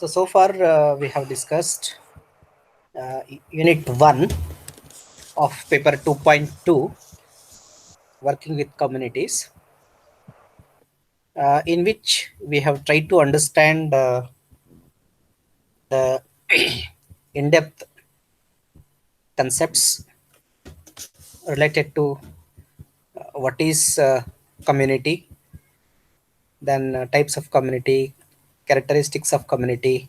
So far we have discussed Unit 1 of paper 2.2, working with communities, in which we have tried to understand the in-depth concepts related to what is community, then types of community, characteristics of community,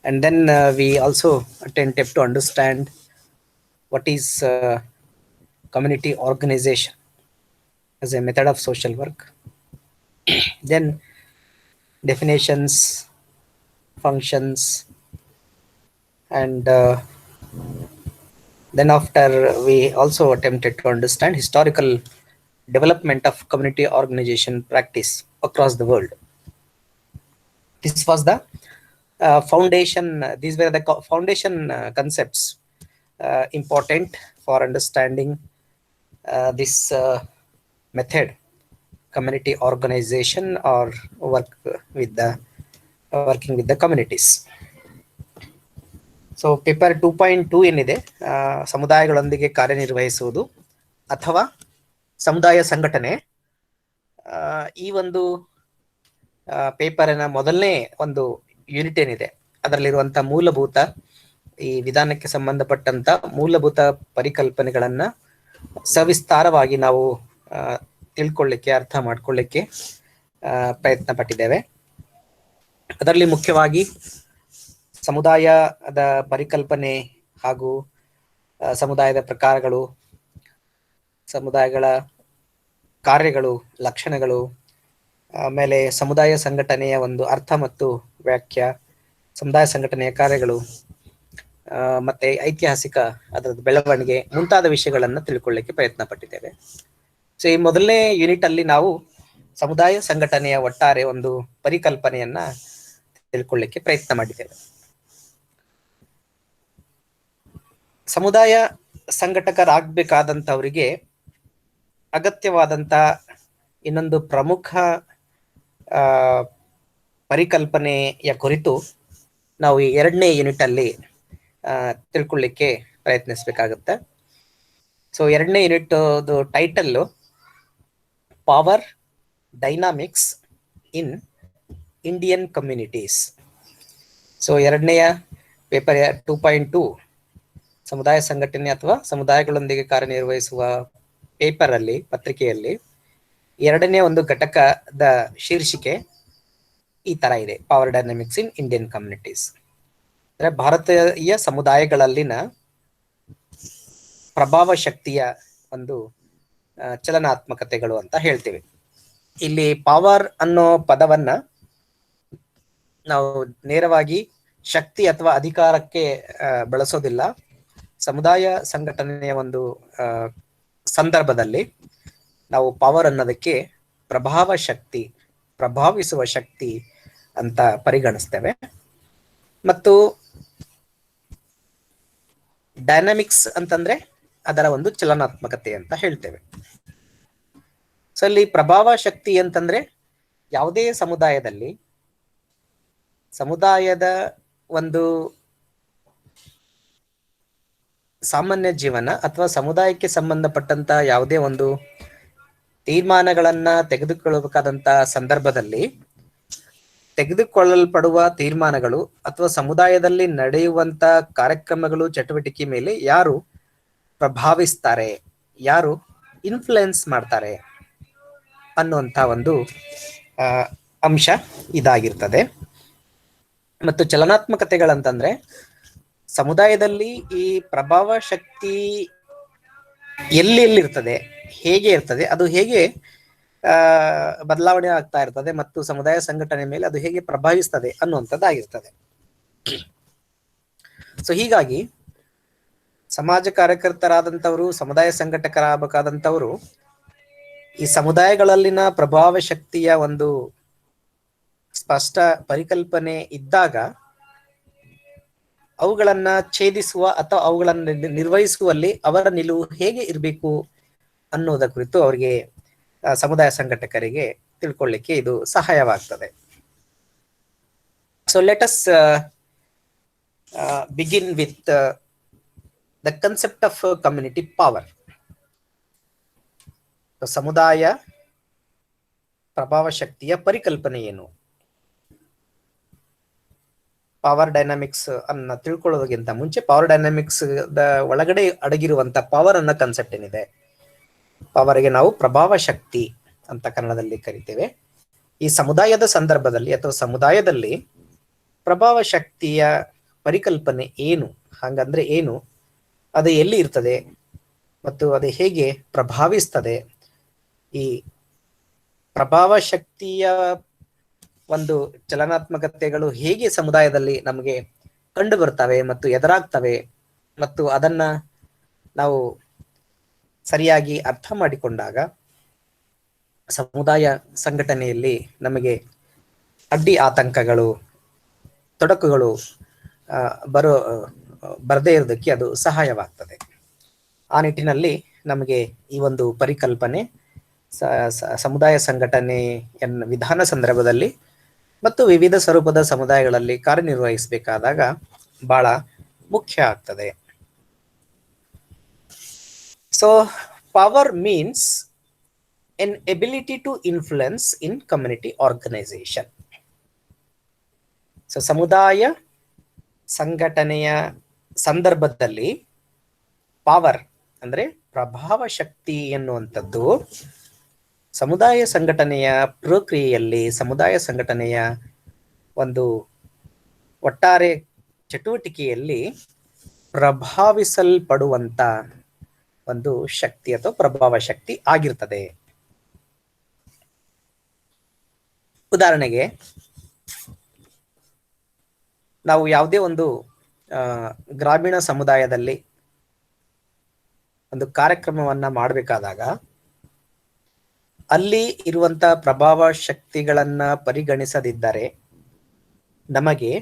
and then we also attempt to understand what is community organization as a method of social work, then definitions, functions, and then after we also attempted to understand historical development of community organization practice across the world. This was the foundation. These were the foundation concepts important for understanding this method, community organization, or working with the communities. So paper 2.2 ಏನಿದೆ, ಸಮುದಾಯಗಳೊಂದಿಗೆ ಕಾರ್ಯನಿರ್ವಹಿಸುವುದು ಅಥವಾ ಸಮುದಾಯ ಸಂಘಟನೆ, ಈ ಒಂದು ಪೇಪರಿನ ಮೊದಲನೇ ಒಂದು unit ಏನಿದೆ ಅದರಲ್ಲಿರುವಂತಹ ಮೂಲಭೂತ ಈ ವಿಧಾನಕ್ಕೆ ಸಂಬಂಧಪಟ್ಟಂತ ಮೂಲಭೂತ ಪರಿಕಲ್ಪನೆಗಳನ್ನ ಸವಿಸ್ತಾರವಾಗಿ ನಾವು ತಿಳ್ಕೊಳ್ಳಿಕ್ಕೆ, ಅರ್ಥ ಮಾಡ್ಕೊಳ್ಳಿಕ್ಕೆ ಪ್ರಯತ್ನ ಪಟ್ಟಿದ್ದೇವೆ. ಅದರಲ್ಲಿ ಮುಖ್ಯವಾಗಿ ಸಮುದಾಯದ ಪರಿಕಲ್ಪನೆ ಹಾಗೂ ಸಮುದಾಯದ ಪ್ರಕಾರಗಳು, ಸಮುದಾಯಗಳ ಕಾರ್ಯಗಳು, ಲಕ್ಷಣಗಳು, ಆಮೇಲೆ ಸಮುದಾಯ ಸಂಘಟನೆಯ ಒಂದು ಅರ್ಥ ಮತ್ತು ವ್ಯಾಖ್ಯೆ, ಸಮುದಾಯ ಸಂಘಟನೆಯ ಕಾರ್ಯಗಳು, ಮತ್ತೆ ಐತಿಹಾಸಿಕ ಅದರ ಬೆಳವಣಿಗೆ ಮುಂತಾದ ವಿಷಯಗಳನ್ನು ತಿಳ್ಕೊಳ್ಳಿಕ್ಕೆ ಪ್ರಯತ್ನ ಪಟ್ಟಿದ್ದೇವೆ. ಸೊ ಈ ಮೊದಲನೇ ಯೂನಿಟ್ ಅಲ್ಲಿ ನಾವು ಸಮುದಾಯ ಸಂಘಟನೆಯ ಒಟ್ಟಾರೆ ಒಂದು ಪರಿಕಲ್ಪನೆಯನ್ನ ತಿಳ್ಕೊಳ್ಳಿಕ್ಕೆ ಪ್ರಯತ್ನ ಮಾಡಿದ್ದೇವೆ. ಸಮುದಾಯ ಸಂಘಟಕರಾಗಬೇಕಾದಂಥವರಿಗೆ ಅಗತ್ಯವಾದಂಥ ಇನ್ನೊಂದು ಪ್ರಮುಖ ಪರಿಕಲ್ಪನೆಯ ಕುರಿತು ನಾವು ಈ ಎರಡನೇ ಯೂನಿಟ್ ಅಲ್ಲಿ ತಿಳ್ಕೊಳ್ಳಿಕ್ಕೆ ಪ್ರಯತ್ನಿಸಬೇಕಾಗುತ್ತೆ. ಸೊ ಎರಡನೇ unit title power dynamics in Indian communities. So ಎರಡನೆಯ ಪೇಪರ್ 2.2 ಸಮುದಾಯ ಸಂಘಟನೆ ಅಥವಾ ಸಮುದಾಯಗಳೊಂದಿಗೆ ಕಾರ್ಯನಿರ್ವಹಿಸುವ ಪೇಪರ್ ಅಲ್ಲಿ, ಪತ್ರಿಕೆಯಲ್ಲಿ ಎರಡನೇ ಒಂದು ಘಟಕದ ಶೀರ್ಷಿಕೆ ಈ ತರ ಇದೆ, power dynamics in Indian communities. ಅಂದ್ರೆ ಭಾರತೀಯ ಸಮುದಾಯಗಳಲ್ಲಿನ ಪ್ರಭಾವ ಶಕ್ತಿಯ ಒಂದು ಚಲನಾತ್ಮಕತೆಗಳು ಅಂತ ಹೇಳ್ತೀವಿ. ಇಲ್ಲಿ ಪವರ್ ಅನ್ನೋ ಪದವನ್ನ ನಾವು ನೇರವಾಗಿ ಶಕ್ತಿ ಅಥವಾ ಅಧಿಕಾರಕ್ಕೆ ಬಳಸೋದಿಲ್ಲ. ಸಮುದಾಯ ಸಂಘಟನೆಯ ಒಂದು ಸಂದರ್ಭದಲ್ಲಿ ನಾವು ಪವರ್ ಅನ್ನೋದಕ್ಕೆ ಪ್ರಭಾವ ಶಕ್ತಿ, ಪ್ರಭಾವಿಸುವ ಶಕ್ತಿ ಅಂತ ಪರಿಗಣಿಸ್ತೇವೆ. ಮತ್ತು ಡೈನಾಮಿಕ್ಸ್ ಅಂತಂದ್ರೆ ಅದರ ಒಂದು ಚಲನಾತ್ಮಕತೆ ಅಂತ ಹೇಳ್ತೇವೆ. ಸೊ ಅಲ್ಲಿ ಪ್ರಭಾವ ಶಕ್ತಿ ಅಂತಂದ್ರೆ ಯಾವುದೇ ಸಮುದಾಯದಲ್ಲಿ ಸಮುದಾಯದ ಒಂದು ಸಾಮಾನ್ಯ ಜೀವನ ಅಥವಾ ಸಮುದಾಯಕ್ಕೆ ಸಂಬಂಧಪಟ್ಟಂತ ಯಾವುದೇ ಒಂದು ತೀರ್ಮಾನಗಳನ್ನ ತೆಗೆದುಕೊಳ್ಳಬೇಕಾದಂತ ಸಂದರ್ಭದಲ್ಲಿ ತೆಗೆದುಕೊಳ್ಳಲ್ಪಡುವ ತೀರ್ಮಾನಗಳು ಅಥವಾ ಸಮುದಾಯದಲ್ಲಿ ನಡೆಯುವಂತ ಕಾರ್ಯಕ್ರಮಗಳು, ಚಟುವಟಿಕೆ ಮೇಲೆ ಯಾರು ಪ್ರಭಾವಿಸ್ತಾರೆ, ಯಾರು ಇನ್ಫ್ಲುಯೆನ್ಸ್ ಮಾಡ್ತಾರೆ ಅನ್ನುವಂಥ ಒಂದು ಅಂಶ ಇದಾಗಿರ್ತದೆ. ಮತ್ತು ಚಲನಾತ್ಮಕತೆಗಳಂತಂದ್ರೆ ಸಮುದಾಯದಲ್ಲಿ ಈ ಪ್ರಭಾವ ಶಕ್ತಿ ಎಲ್ಲಿರ್ತದೆ, ಹೇಗೆ ಇರ್ತದೆ, ಅದು ಹೇಗೆ ಬದಲಾವಣೆ ಆಗ್ತಾ ಇರ್ತದೆ ಮತ್ತು ಸಮುದಾಯ ಸಂಘಟನೆ ಮೇಲೆ ಅದು ಹೇಗೆ ಪ್ರಭಾವಿಸ್ತದೆ ಅನ್ನುವಂಥದ್ದಾಗಿರ್ತದೆ. ಸೊ ಹೀಗಾಗಿ ಸಮಾಜ ಕಾರ್ಯಕರ್ತರಾದಂಥವ್ರು, ಸಮುದಾಯ ಸಂಘಟಕರಾಗಬೇಕಾದಂಥವ್ರು ಈ ಸಮುದಾಯಗಳಲ್ಲಿನ ಪ್ರಭಾವ ಶಕ್ತಿಯ ಒಂದು ಸ್ಪಷ್ಟ ಪರಿಕಲ್ಪನೆ ಇದ್ದಾಗ ಅವುಗಳನ್ನ ಛೇದಿಸುವ ಅಥವಾ ಅವುಗಳನ್ನು ನಿರ್ವಹಿಸುವಲ್ಲಿ ಅವರ ನಿಲುವು ಹೇಗೆ ಇರಬೇಕು ಅನ್ನೋದ ಕುರಿತು ಅವರಿಗೆ, ಸಮುದಾಯ ಸಂಘಟಕರಿಗೆ ತಿಳ್ಕೊಳ್ಳಿಕ್ಕೆ ಇದು ಸಹಾಯವಾಗ್ತದೆ. So So let us begin with the concept of community power. So, ಸಮುದಾಯ ಪ್ರಭಾವ ಶಕ್ತಿಯ ಪರಿಕಲ್ಪನೆ ಏನು? ಪವರ್ ಡೈನಾಮಿಕ್ಸ್ ಅನ್ನ ತಿಳ್ಕೊಳ್ಳೋದಕ್ಕಿಂತ ಮುಂಚೆ ಪವರ್ ಡೈನಾಮಿಕ್ಸ್ ಒಳಗಡೆ ಅಡಗಿರುವಂತ ಪವರ್ ಅನ್ನೋ ಕಾನ್ಸೆಪ್ಟ್ ಏನಿದೆ, ಪವರ್ಗೆ ನಾವು ಪ್ರಭಾವ ಶಕ್ತಿ ಅಂತ ಕನ್ನಡದಲ್ಲಿ ಕರಿತೇವೆ. ಈ ಸಮುದಾಯದ ಸಂದರ್ಭದಲ್ಲಿ ಅಥವಾ ಸಮುದಾಯದಲ್ಲಿ ಪ್ರಭಾವ ಶಕ್ತಿಯ ಪರಿಕಲ್ಪನೆ ಏನು, ಹಾಗಂದ್ರೆ ಏನು, ಅದು ಎಲ್ಲಿ ಇರ್ತದೆ ಮತ್ತು ಅದು ಹೇಗೆ ಪ್ರಭಾವಿಸ್ತದೆ, ಈ ಪ್ರಭಾವ ಶಕ್ತಿಯ ಒಂದು ಚಲನಾತ್ಮಕತೆಗಳು ಹೇಗೆ ಸಮುದಾಯದಲ್ಲಿ ನಮಗೆ ಕಂಡು ಬರ್ತವೆ ಮತ್ತು ಎದುರಾಗ್ತವೆ, ಮತ್ತು ಅದನ್ನ ನಾವು ಸರಿಯಾಗಿ ಅರ್ಥ ಮಾಡಿಕೊಂಡಾಗ ಸಮುದಾಯ ಸಂಘಟನೆಯಲ್ಲಿ ನಮಗೆ ಅಡ್ಡಿ ಆತಂಕಗಳು, ತೊಡಕುಗಳು ಬರದೇ ಇರೋದಕ್ಕೆ ಅದು ಸಹಾಯವಾಗ್ತದೆ. ಆ ನಿಟ್ಟಿನಲ್ಲಿ ನಮಗೆ ಈ ಒಂದು ಪರಿಕಲ್ಪನೆ ಸಮುದಾಯ ಸಂಘಟನೆಯ ವಿಧಾನ ಸಂದರ್ಭದಲ್ಲಿ ಮತ್ತು ವಿವಿಧ ಸ್ವರೂಪದ ಸಮುದಾಯಗಳಲ್ಲಿ ಕಾರ್ಯನಿರ್ವಹಿಸಬೇಕಾದಾಗ ಬಹಳ ಮುಖ್ಯ ಆಗ್ತದೆ. So power means an ability to influence in community organization. So ಸಮುದಾಯ ಸಂಘಟನೆಯ ಸಂದರ್ಭದಲ್ಲಿ ಪವರ್ ಅಂದ್ರೆ ಪ್ರಭಾವ ಶಕ್ತಿ ಎನ್ನುವಂಥದ್ದು ಸಮುದಾಯ ಸಂಘಟನೆಯ ಪ್ರಕ್ರಿಯೆಯಲ್ಲಿ, ಸಮುದಾಯ ಸಂಘಟನೆಯ ಒಂದು ಒಟ್ಟಾರೆ ಚಟುವಟಿಕೆಯಲ್ಲಿ ಪ್ರಭಾವಿಸಲ್ಪಡುವಂತ ಒಂದು ಶಕ್ತಿ ಅಥವಾ ಪ್ರಭಾವ ಶಕ್ತಿ ಆಗಿರ್ತದೆ. ಉದಾಹರಣೆಗೆ, ನಾವು ಯಾವುದೇ ಒಂದು ಗ್ರಾಮೀಣ ಸಮುದಾಯದಲ್ಲಿ ಒಂದು ಕಾರ್ಯಕ್ರಮವನ್ನ ಮಾಡಬೇಕಾದಾಗ ಅಲ್ಲಿ ಇರುವಂತ ಪ್ರಭಾವ ಶಕ್ತಿಗಳನ್ನ ಪರಿಗಣಿಸದಿದ್ದರೆ ನಮಗೆ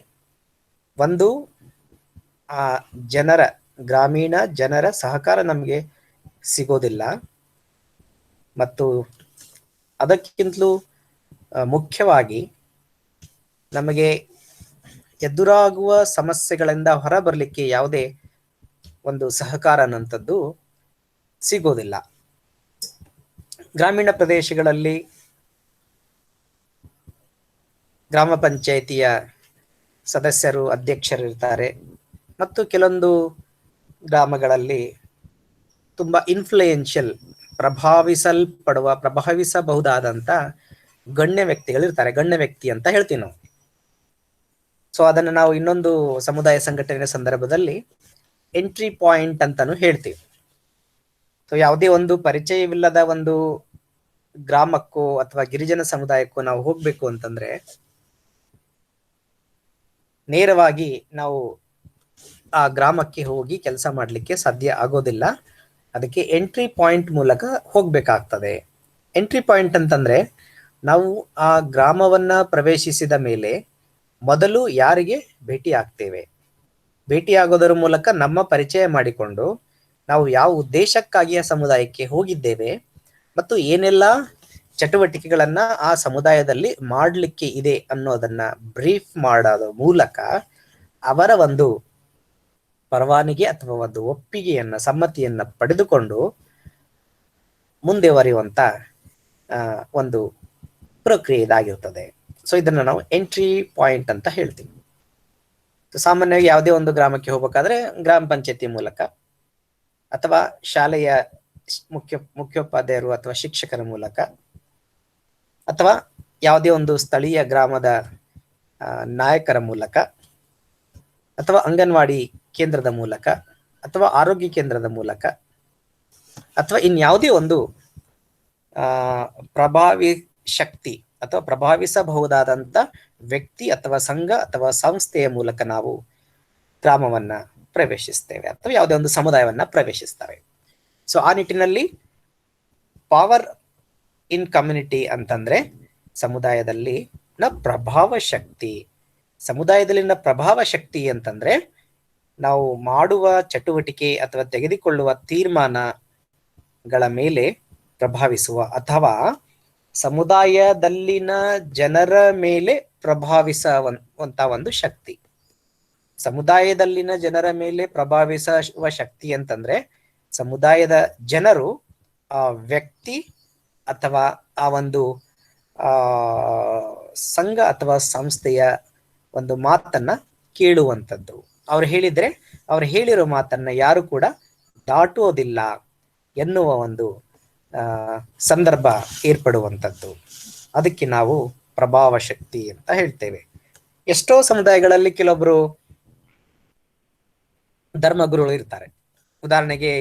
ಒಂದು ಗ್ರಾಮೀಣ ಜನರ ಸಹಕಾರ ನಮಗೆ ಸಿಗೋದಿಲ್ಲ. ಮತ್ತು ಅದಕ್ಕಿಂತಲೂ ಮುಖ್ಯವಾಗಿ ನಮಗೆ ಎದುರಾಗುವ ಸಮಸ್ಯೆಗಳಿಂದ ಹೊರಬರಲಿಕ್ಕೆ ಯಾವುದೇ ಒಂದು ಸಹಕಾರ ಅನ್ನುವಂಥದ್ದು ಸಿಗೋದಿಲ್ಲ. ಗ್ರಾಮೀಣ ಪ್ರದೇಶಗಳಲ್ಲಿ ಗ್ರಾಮ ಪಂಚಾಯಿತಿಯ ಸದಸ್ಯರು, ಅಧ್ಯಕ್ಷರು ಇರ್ತಾರೆ ಮತ್ತು ಕೆಲವೊಂದು ಗ್ರಾಮಗಳಲ್ಲಿ ತುಂಬಾ ಇನ್ಫ್ಲೂಯೆನ್ಷಿಯಲ್, ಪ್ರಭಾವಿಸಬಹುದಾದಂತ ಗಣ್ಯ ವ್ಯಕ್ತಿಗಳು ಇರ್ತಾರೆ. ಗಣ್ಯ ವ್ಯಕ್ತಿ ಅಂತ ಹೇಳ್ತೀವಿ ನಾವು. ಸೊ ಅದನ್ನು ನಾವು ಇನ್ನೊಂದು ಸಮುದಾಯ ಸಂಘಟನೆಯ ಸಂದರ್ಭದಲ್ಲಿ ಎಂಟ್ರಿ ಪಾಯಿಂಟ್ ಅಂತಾನು ಹೇಳ್ತೀವಿ. ಸೊ ಯಾವುದೇ ಒಂದು ಪರಿಚಯವಿಲ್ಲದ ಒಂದು ಗ್ರಾಮಕ್ಕೋ ಅಥವಾ ಗಿರಿಜನ ಸಮುದಾಯಕ್ಕೋ ನಾವು ಹೋಗ್ಬೇಕು ಅಂತಂದ್ರೆ ನೇರವಾಗಿ ನಾವು ಆ ಗ್ರಾಮಕ್ಕೆ ಹೋಗಿ ಕೆಲಸ ಮಾಡ್ಲಿಕ್ಕೆ ಸಾಧ್ಯ ಆಗೋದಿಲ್ಲ. ಅದಕ್ಕೆ ಎಂಟ್ರಿ ಪಾಯಿಂಟ್ ಮೂಲಕ ಹೋಗ್ಬೇಕಾಗ್ತದೆ. ಎಂಟ್ರಿ ಪಾಯಿಂಟ್ ಅಂತಂದ್ರೆ ನಾವು ಆ ಗ್ರಾಮವನ್ನ ಪ್ರವೇಶಿಸಿದ ಮೇಲೆ ಮೊದಲು ಯಾರಿಗೆ ಭೇಟಿ ಆಗ್ತೇವೆ, ಭೇಟಿ ಆಗೋದರ ಮೂಲಕ ನಮ್ಮ ಪರಿಚಯ ಮಾಡಿಕೊಂಡು ನಾವು ಯಾವ ಉದ್ದೇಶಕ್ಕಾಗಿ ಆ ಸಮುದಾಯಕ್ಕೆ ಹೋಗಿದ್ದೇವೆ ಮತ್ತು ಏನೆಲ್ಲ ಚಟುವಟಿಕೆಗಳನ್ನ ಆ ಸಮುದಾಯದಲ್ಲಿ ಮಾಡಲಿಕ್ಕೆ ಇದೆ ಅನ್ನೋದನ್ನ ಬ್ರೀಫ್ ಮಾಡೋದ್ರ ಮೂಲಕ ಅವರ ಒಂದು ಪರವಾನಗಿ ಅಥವಾ ಒಂದು ಒಪ್ಪಿಗೆಯನ್ನ, ಸಮ್ಮತಿಯನ್ನ ಪಡೆದುಕೊಂಡು ಮುಂದೆ ಬರೆಯುವಂತ ಒಂದು ಪ್ರಕ್ರಿಯೆ ಇದಾಗಿರ್ತದೆ. ಸೊ ಇದನ್ನ ನಾವು ಎಂಟ್ರಿ ಪಾಯಿಂಟ್ ಅಂತ ಹೇಳ್ತೀವಿ. ಸಾಮಾನ್ಯವಾಗಿ ಯಾವುದೇ ಒಂದು ಗ್ರಾಮಕ್ಕೆ ಹೋಗ್ಬೇಕಾದ್ರೆ ಗ್ರಾಮ ಪಂಚಾಯತಿ ಮೂಲಕ ಅಥವಾ ಶಾಲೆಯ ಮುಖ್ಯೋಪಾಧ್ಯಾಯರು ಅಥವಾ ಶಿಕ್ಷಕರ ಮೂಲಕ ಅಥವಾ ಯಾವುದೇ ಒಂದು ಸ್ಥಳೀಯ ಗ್ರಾಮದ ನಾಯಕರ ಮೂಲಕ ಅಥವಾ ಅಂಗನವಾಡಿ ಕೇಂದ್ರದ ಮೂಲಕ ಅಥವಾ ಆರೋಗ್ಯ ಕೇಂದ್ರದ ಮೂಲಕ ಅಥವಾ ಇನ್ಯಾವುದೇ ಒಂದು ಪ್ರಭಾವಿ ಶಕ್ತಿ ಅಥವಾ ಪ್ರಭಾವಿಸಬಹುದಾದಂತ ವ್ಯಕ್ತಿ ಅಥವಾ ಸಂಘ ಅಥವಾ ಸಂಸ್ಥೆಯ ಮೂಲಕ ನಾವು ಗ್ರಾಮವನ್ನ ಪ್ರವೇಶಿಸ್ತೇವೆ ಅಥವಾ ಯಾವುದೇ ಒಂದು ಸಮುದಾಯವನ್ನ ಪ್ರವೇಶಿಸ್ತೇವೆ. ಸೊ ಆ ನಿಟ್ಟಿನಲ್ಲಿ ಪವರ್ ಇನ್ ಕಮ್ಯುನಿಟಿ ಅಂತಂದ್ರೆ ಸಮುದಾಯದಲ್ಲಿ ಪ್ರಭಾವ ಶಕ್ತಿ. ಸಮುದಾಯದಲ್ಲಿನ ಪ್ರಭಾವ ಶಕ್ತಿ ಅಂತಂದ್ರೆ ನಾವು ಮಾಡುವ ಚಟುವಟಿಕೆ ಅಥವಾ ತೆಗೆದುಕೊಳ್ಳುವ ತೀರ್ಮಾನಗಳ ಮೇಲೆ ಪ್ರಭಾವಿಸುವ ಅಥವಾ ಸಮುದಾಯದಲ್ಲಿನ ಜನರ ಮೇಲೆ ಪ್ರಭಾವಿಸುವಂತ ಒಂದು ಶಕ್ತಿ. ಸಮುದಾಯದಲ್ಲಿನ ಜನರ ಮೇಲೆ ಪ್ರಭಾವಿಸುವ ಶಕ್ತಿ ಅಂತಂದ್ರೆ ಸಮುದಾಯದ ಜನರು ಆ ವ್ಯಕ್ತಿ ಅಥವಾ ಆ ಒಂದು ಸಂಘ ಅಥವಾ ಸಂಸ್ಥೆಯ ಒಂದು ಮಾತನ್ನ ಕೇಳುವಂಥದ್ದು. ಅವ್ರು ಹೇಳಿದ್ರೆ ಅವ್ರು ಹೇಳಿರೋ ಮಾತನ್ನ ಯಾರು ಕೂಡ ದಾಟುವುದಿಲ್ಲ ಎನ್ನುವ ಒಂದು ಸಂದರ್ಭ ಏರ್ಪಡುವಂಥದ್ದು. ಅದಕ್ಕೆ ನಾವು ಪ್ರಭಾವ ಶಕ್ತಿ ಅಂತ ಹೇಳ್ತೇವೆ. ಎಷ್ಟೋ ಸಮುದಾಯಗಳಲ್ಲಿ ಕೆಲವೊಬ್ರು ಧರ್ಮಗುರುಗಳು ಇರ್ತಾರೆ. ಉದಾಹರಣೆಗೆ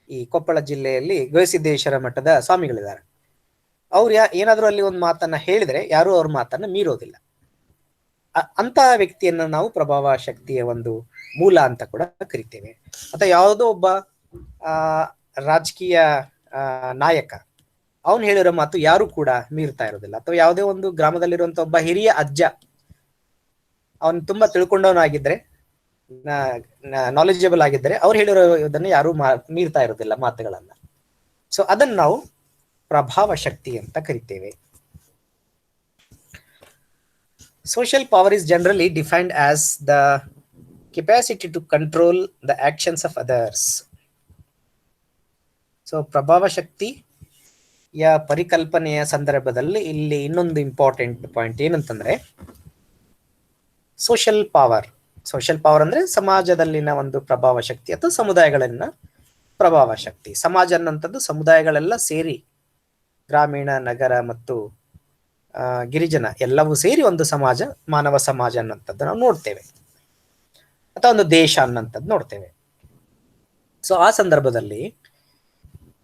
ಈ ಕೊಪ್ಪಳ ಜಿಲ್ಲೆಯಲ್ಲಿ ಗವಿಸಿದ್ದೇಶ್ವರ ಮಠದ ಸ್ವಾಮಿಗಳಿದ್ದಾರೆ. ಅವ್ರು ಏನಾದ್ರೂ ಅಲ್ಲಿ ಒಂದು ಮಾತನ್ನ ಹೇಳಿದ್ರೆ ಯಾರು ಅವ್ರ ಮಾತನ್ನ ಮೀರೋದಿಲ್ಲ. ಅಂತಹ ವ್ಯಕ್ತಿಯನ್ನ ನಾವು ಪ್ರಭಾವ ಶಕ್ತಿಯ ಒಂದು ಮೂಲ ಅಂತ ಕೂಡ ಕರಿತೇವೆ. ಅಥವಾ ಯಾವುದೋ ಒಬ್ಬ ರಾಜಕೀಯ ನಾಯಕ, ಅವನು ಹೇಳಿರೋ ಮಾತು ಯಾರು ಕೂಡ ಮೀರ್ತಾ ಇರೋದಿಲ್ಲ. ಅಥವಾ ಯಾವುದೇ ಒಂದು ಗ್ರಾಮದಲ್ಲಿರುವಂತ ಒಬ್ಬ ಹಿರಿಯ ಅಜ್ಜ, ಅವನು ತುಂಬಾ ತಿಳ್ಕೊಂಡವನಾಗಿದ್ರೆ, ನಾಲೆಜಬಲ್ ಆಗಿದ್ರೆ, ಅವ್ರು ಹೇಳಿರೋ ಇದನ್ನ ಯಾರು ಮೀರ್ತಾ ಇರೋದಿಲ್ಲ ಮಾತುಗಳನ್ನ. ಸೊ ಅದನ್ನ ನಾವು ಪ್ರಭಾವ ಶಕ್ತಿ ಅಂತ ಕರಿತೇವೆ. Social power is generally defined as the capacity to control the actions of others. So ಪ್ರಭಾವ ಶಕ್ತಿಯ ಪರಿಕಲ್ಪನೆಯ ಸಂದರ್ಭದಲ್ಲಿ ಇಲ್ಲಿ ಇನ್ನೊಂದು ಇಂಪಾರ್ಟೆಂಟ್ ಪಾಯಿಂಟ್ ಏನಂತಂದ್ರೆ ಸೋಷಿಯಲ್ ಪವರ್. ಸೋಷಿಯಲ್ ಪವರ್ ಅಂದ್ರೆ ಸಮಾಜದಲ್ಲಿನ ಒಂದು ಪ್ರಭಾವ ಶಕ್ತಿ ಅಥವಾ ಸಮುದಾಯಗಳನ್ನ ಪ್ರಭಾವ ಶಕ್ತಿ. ಸಮಾಜ ಅನ್ನೋಂಥದ್ದು ಸಮುದಾಯಗಳೆಲ್ಲ ಸೇರಿ, ಗ್ರಾಮೀಣ, ನಗರ ಮತ್ತು ಗಿರಿಜನ ಎಲ್ಲವೂ ಸೇರಿ ಒಂದು ಸಮಾಜ, ಮಾನವ ಸಮಾಜ ಅನ್ನೋಂಥದ್ದು ನಾವು ನೋಡ್ತೇವೆ, ಅಥವಾ ಒಂದು ದೇಶ ಅನ್ನೋಂಥದ್ದು ನೋಡ್ತೇವೆ. ಸೊ ಆ ಸಂದರ್ಭದಲ್ಲಿ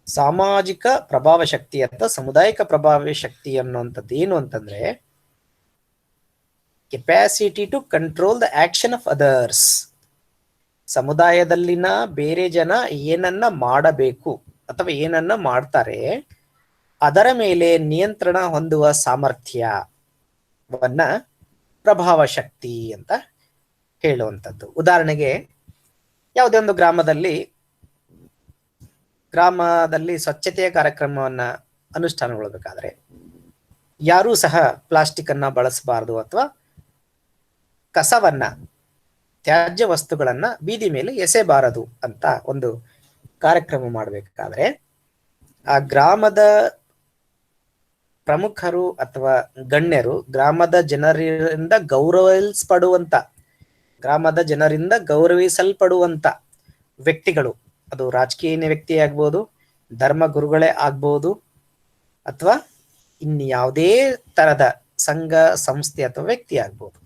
ಸಾಮಾಜಿಕ ಪ್ರಭಾವ ಶಕ್ತಿ ಅಥವಾ ಸಮುದಾಯಿಕ ಪ್ರಭಾವ ಶಕ್ತಿ ಅನ್ನುವಂಥದ್ದು ಏನು ಅಂತಂದ್ರೆ capacity to control the action of others. ಸಮುದಾಯದಲ್ಲಿನ ಬೇರೆ ಜನ ಏನನ್ನ ಮಾಡಬೇಕು ಅಥವಾ ಏನನ್ನ ಮಾಡ್ತಾರೆ ಅದರ ಮೇಲೆ ನಿಯಂತ್ರಣ ಹೊಂದುವ ಸಾಮರ್ಥ್ಯವನ್ನ ಪ್ರಭಾವ ಶಕ್ತಿ ಅಂತ ಹೇಳುವಂಥದ್ದು. ಉದಾಹರಣೆಗೆ ಯಾವುದೇ ಒಂದು ಗ್ರಾಮದಲ್ಲಿ ಸ್ವಚ್ಛತೆಯ ಕಾರ್ಯಕ್ರಮವನ್ನ ಅನುಷ್ಠಾನಗೊಳ್ಳಬೇಕಾದ್ರೆ ಯಾರೂ ಸಹ ಪ್ಲಾಸ್ಟಿಕ್ ಅನ್ನ ಬಳಸಬಾರದು ಅಥವಾ ಕಸವನ್ನ, ತ್ಯಾಜ್ಯ ವಸ್ತುಗಳನ್ನ ಬೀದಿ ಮೇಲೆ ಎಸೆಬಾರದು ಅಂತ ಒಂದು ಕಾರ್ಯಕ್ರಮ ಮಾಡಬೇಕಾದ್ರೆ ಆ ಗ್ರಾಮದ ಪ್ರಮುಖರು ಅಥವಾ ಗಣ್ಯರು ಗ್ರಾಮದ ಜನರಿಂದ ಗೌರವಿಸಲ್ಪಡುವಂತ ವ್ಯಕ್ತಿಗಳು, ಅದು ರಾಜಕೀಯ ವ್ಯಕ್ತಿ ಆಗ್ಬೋದು, ಧರ್ಮ ಗುರುಗಳೇ ಆಗ್ಬೋದು, ಅಥವಾ ಇನ್ಯಾವುದೇ ತರದ ಸಂಘ ಸಂಸ್ಥೆ ಅಥವಾ ವ್ಯಕ್ತಿ ಆಗ್ಬೋದು.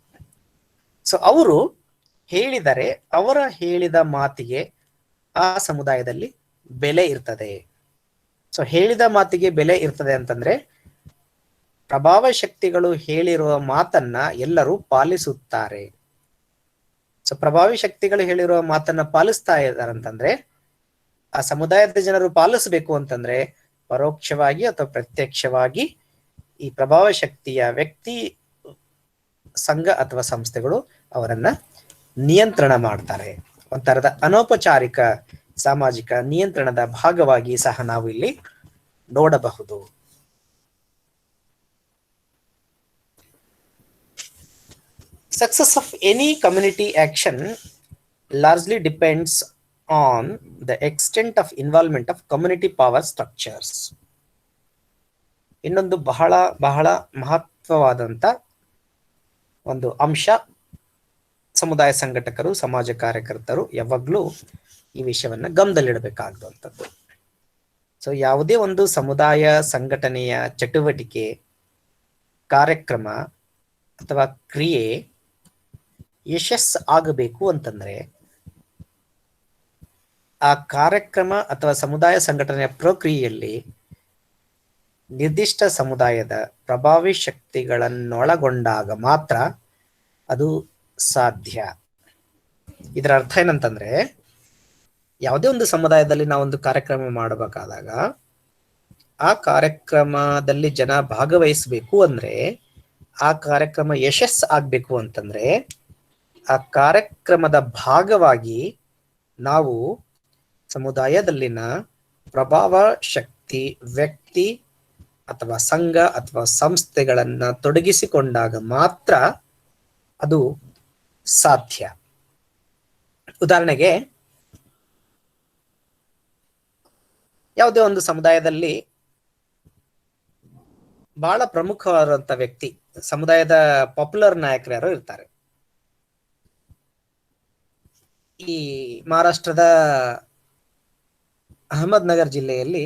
ಸೊ ಅವರು ಹೇಳಿದರೆ ಅವರ ಹೇಳಿದ ಮಾತಿಗೆ ಆ ಸಮುದಾಯದಲ್ಲಿ ಬೆಲೆ ಇರ್ತದೆ. ಸೊ ಹೇಳಿದ ಮಾತಿಗೆ ಬೆಲೆ ಇರ್ತದೆ ಅಂತಂದ್ರೆ ಪ್ರಭಾವ ಶಕ್ತಿಗಳು ಹೇಳಿರುವ ಮಾತನ್ನ ಎಲ್ಲರೂ ಪಾಲಿಸುತ್ತಾರೆ. ಸೊ ಪ್ರಭಾವಿ ಶಕ್ತಿಗಳು ಹೇಳಿರುವ ಮಾತನ್ನ ಪಾಲಿಸ್ತಾ ಇದ್ದಾರೆ ಅಂತಂದ್ರೆ ಆ ಸಮುದಾಯದ ಜನರು ಪಾಲಿಸಬೇಕು ಅಂತಂದ್ರೆ ಪರೋಕ್ಷವಾಗಿ ಅಥವಾ ಪ್ರತ್ಯಕ್ಷವಾಗಿ ಈ ಪ್ರಭಾವ ಶಕ್ತಿಯ ವ್ಯಕ್ತಿ, ಸಂಘ ಅಥವಾ ಸಂಸ್ಥೆಗಳು ಅವರನ್ನ ನಿಯಂತ್ರಣ ಮಾಡ್ತಾರೆ. ಒಂಥರದ ಅನೌಪಚಾರಿಕ ಸಾಮಾಜಿಕ ನಿಯಂತ್ರಣದ ಭಾಗವಾಗಿ ಸಹ ನಾವು ಇಲ್ಲಿ ನೋಡಬಹುದು. Success of any community action largely depends on the extent of involvement of community power structures. ಇನ್ನೊಂದು ಬಹಳ ಬಹಳ ಮಹತ್ವವಾದಂತ ಒಂದು ಅಂಶ, ಸಮುದಾಯ ಸಂಘಟಕರು, ಸಮಾಜ ಕಾರ್ಯಕರ್ತರು ಯಾವಾಗ್ಲೂ ಈ ವಿಷಯವನ್ನ ಗಮನದಲ್ಲಿಡಬೇಕಾಗುವಂಥದ್ದು. ಸೊ ಯಾವುದೇ ಒಂದು ಸಮುದಾಯ ಸಂಘಟನೆಯ ಚಟುವಟಿಕೆ, ಕಾರ್ಯಕ್ರಮ ಅಥವಾ ಕ್ರಿಯೆ ಯಶಸ್ಸು ಆಗಬೇಕು ಅಂತಂದ್ರೆ ಆ ಕಾರ್ಯಕ್ರಮ ಅಥವಾ ಸಮುದಾಯ ಸಂಘಟನೆಯ ಪ್ರಕ್ರಿಯೆಯಲ್ಲಿ ನಿರ್ದಿಷ್ಟ ಸಮುದಾಯದ ಪ್ರಭಾವಿ ಶಕ್ತಿಗಳನ್ನೊಳಗೊಂಡಾಗ ಮಾತ್ರ ಅದು ಸಾಧ್ಯ. ಇದರ ಅರ್ಥ ಏನಂತಂದ್ರೆ ಯಾವುದೇ ಒಂದು ಸಮುದಾಯದಲ್ಲಿ ನಾವೊಂದು ಕಾರ್ಯಕ್ರಮ ಮಾಡಬೇಕಾದಾಗ ಆ ಕಾರ್ಯಕ್ರಮದಲ್ಲಿ ಜನ ಭಾಗವಹಿಸಬೇಕು ಅಂದ್ರೆ, ಆ ಕಾರ್ಯಕ್ರಮ ಯಶಸ್ಸು ಆಗ್ಬೇಕು ಅಂತಂದ್ರೆ ಆ ಕಾರ್ಯಕ್ರಮದ ಭಾಗವಾಗಿ ನಾವು ಸಮುದಾಯದಲ್ಲಿನ ಪ್ರಭಾವ ಶಕ್ತಿ ವ್ಯಕ್ತಿ ಅಥವಾ ಸಂಘ ಅಥವಾ ಸಂಸ್ಥೆಗಳನ್ನ ತೊಡಗಿಸಿಕೊಂಡಾಗ ಮಾತ್ರ ಅದು ಸಾಧ್ಯ. ಉದಾಹರಣೆಗೆ, ಯಾವುದೇ ಒಂದು ಸಮುದಾಯದಲ್ಲಿ ಬಹಳ ಪ್ರಮುಖವಾದಂತ ವ್ಯಕ್ತಿ, ಸಮುದಾಯದ ಪಾಪ್ಯುಲರ್ ನಾಯಕರು ಯಾರೋ ಇರ್ತಾರೆ. ಈ ಮಹಾರಾಷ್ಟ್ರದ ಅಹಮದ್ ನಗರ್ ಜಿಲ್ಲೆಯಲ್ಲಿ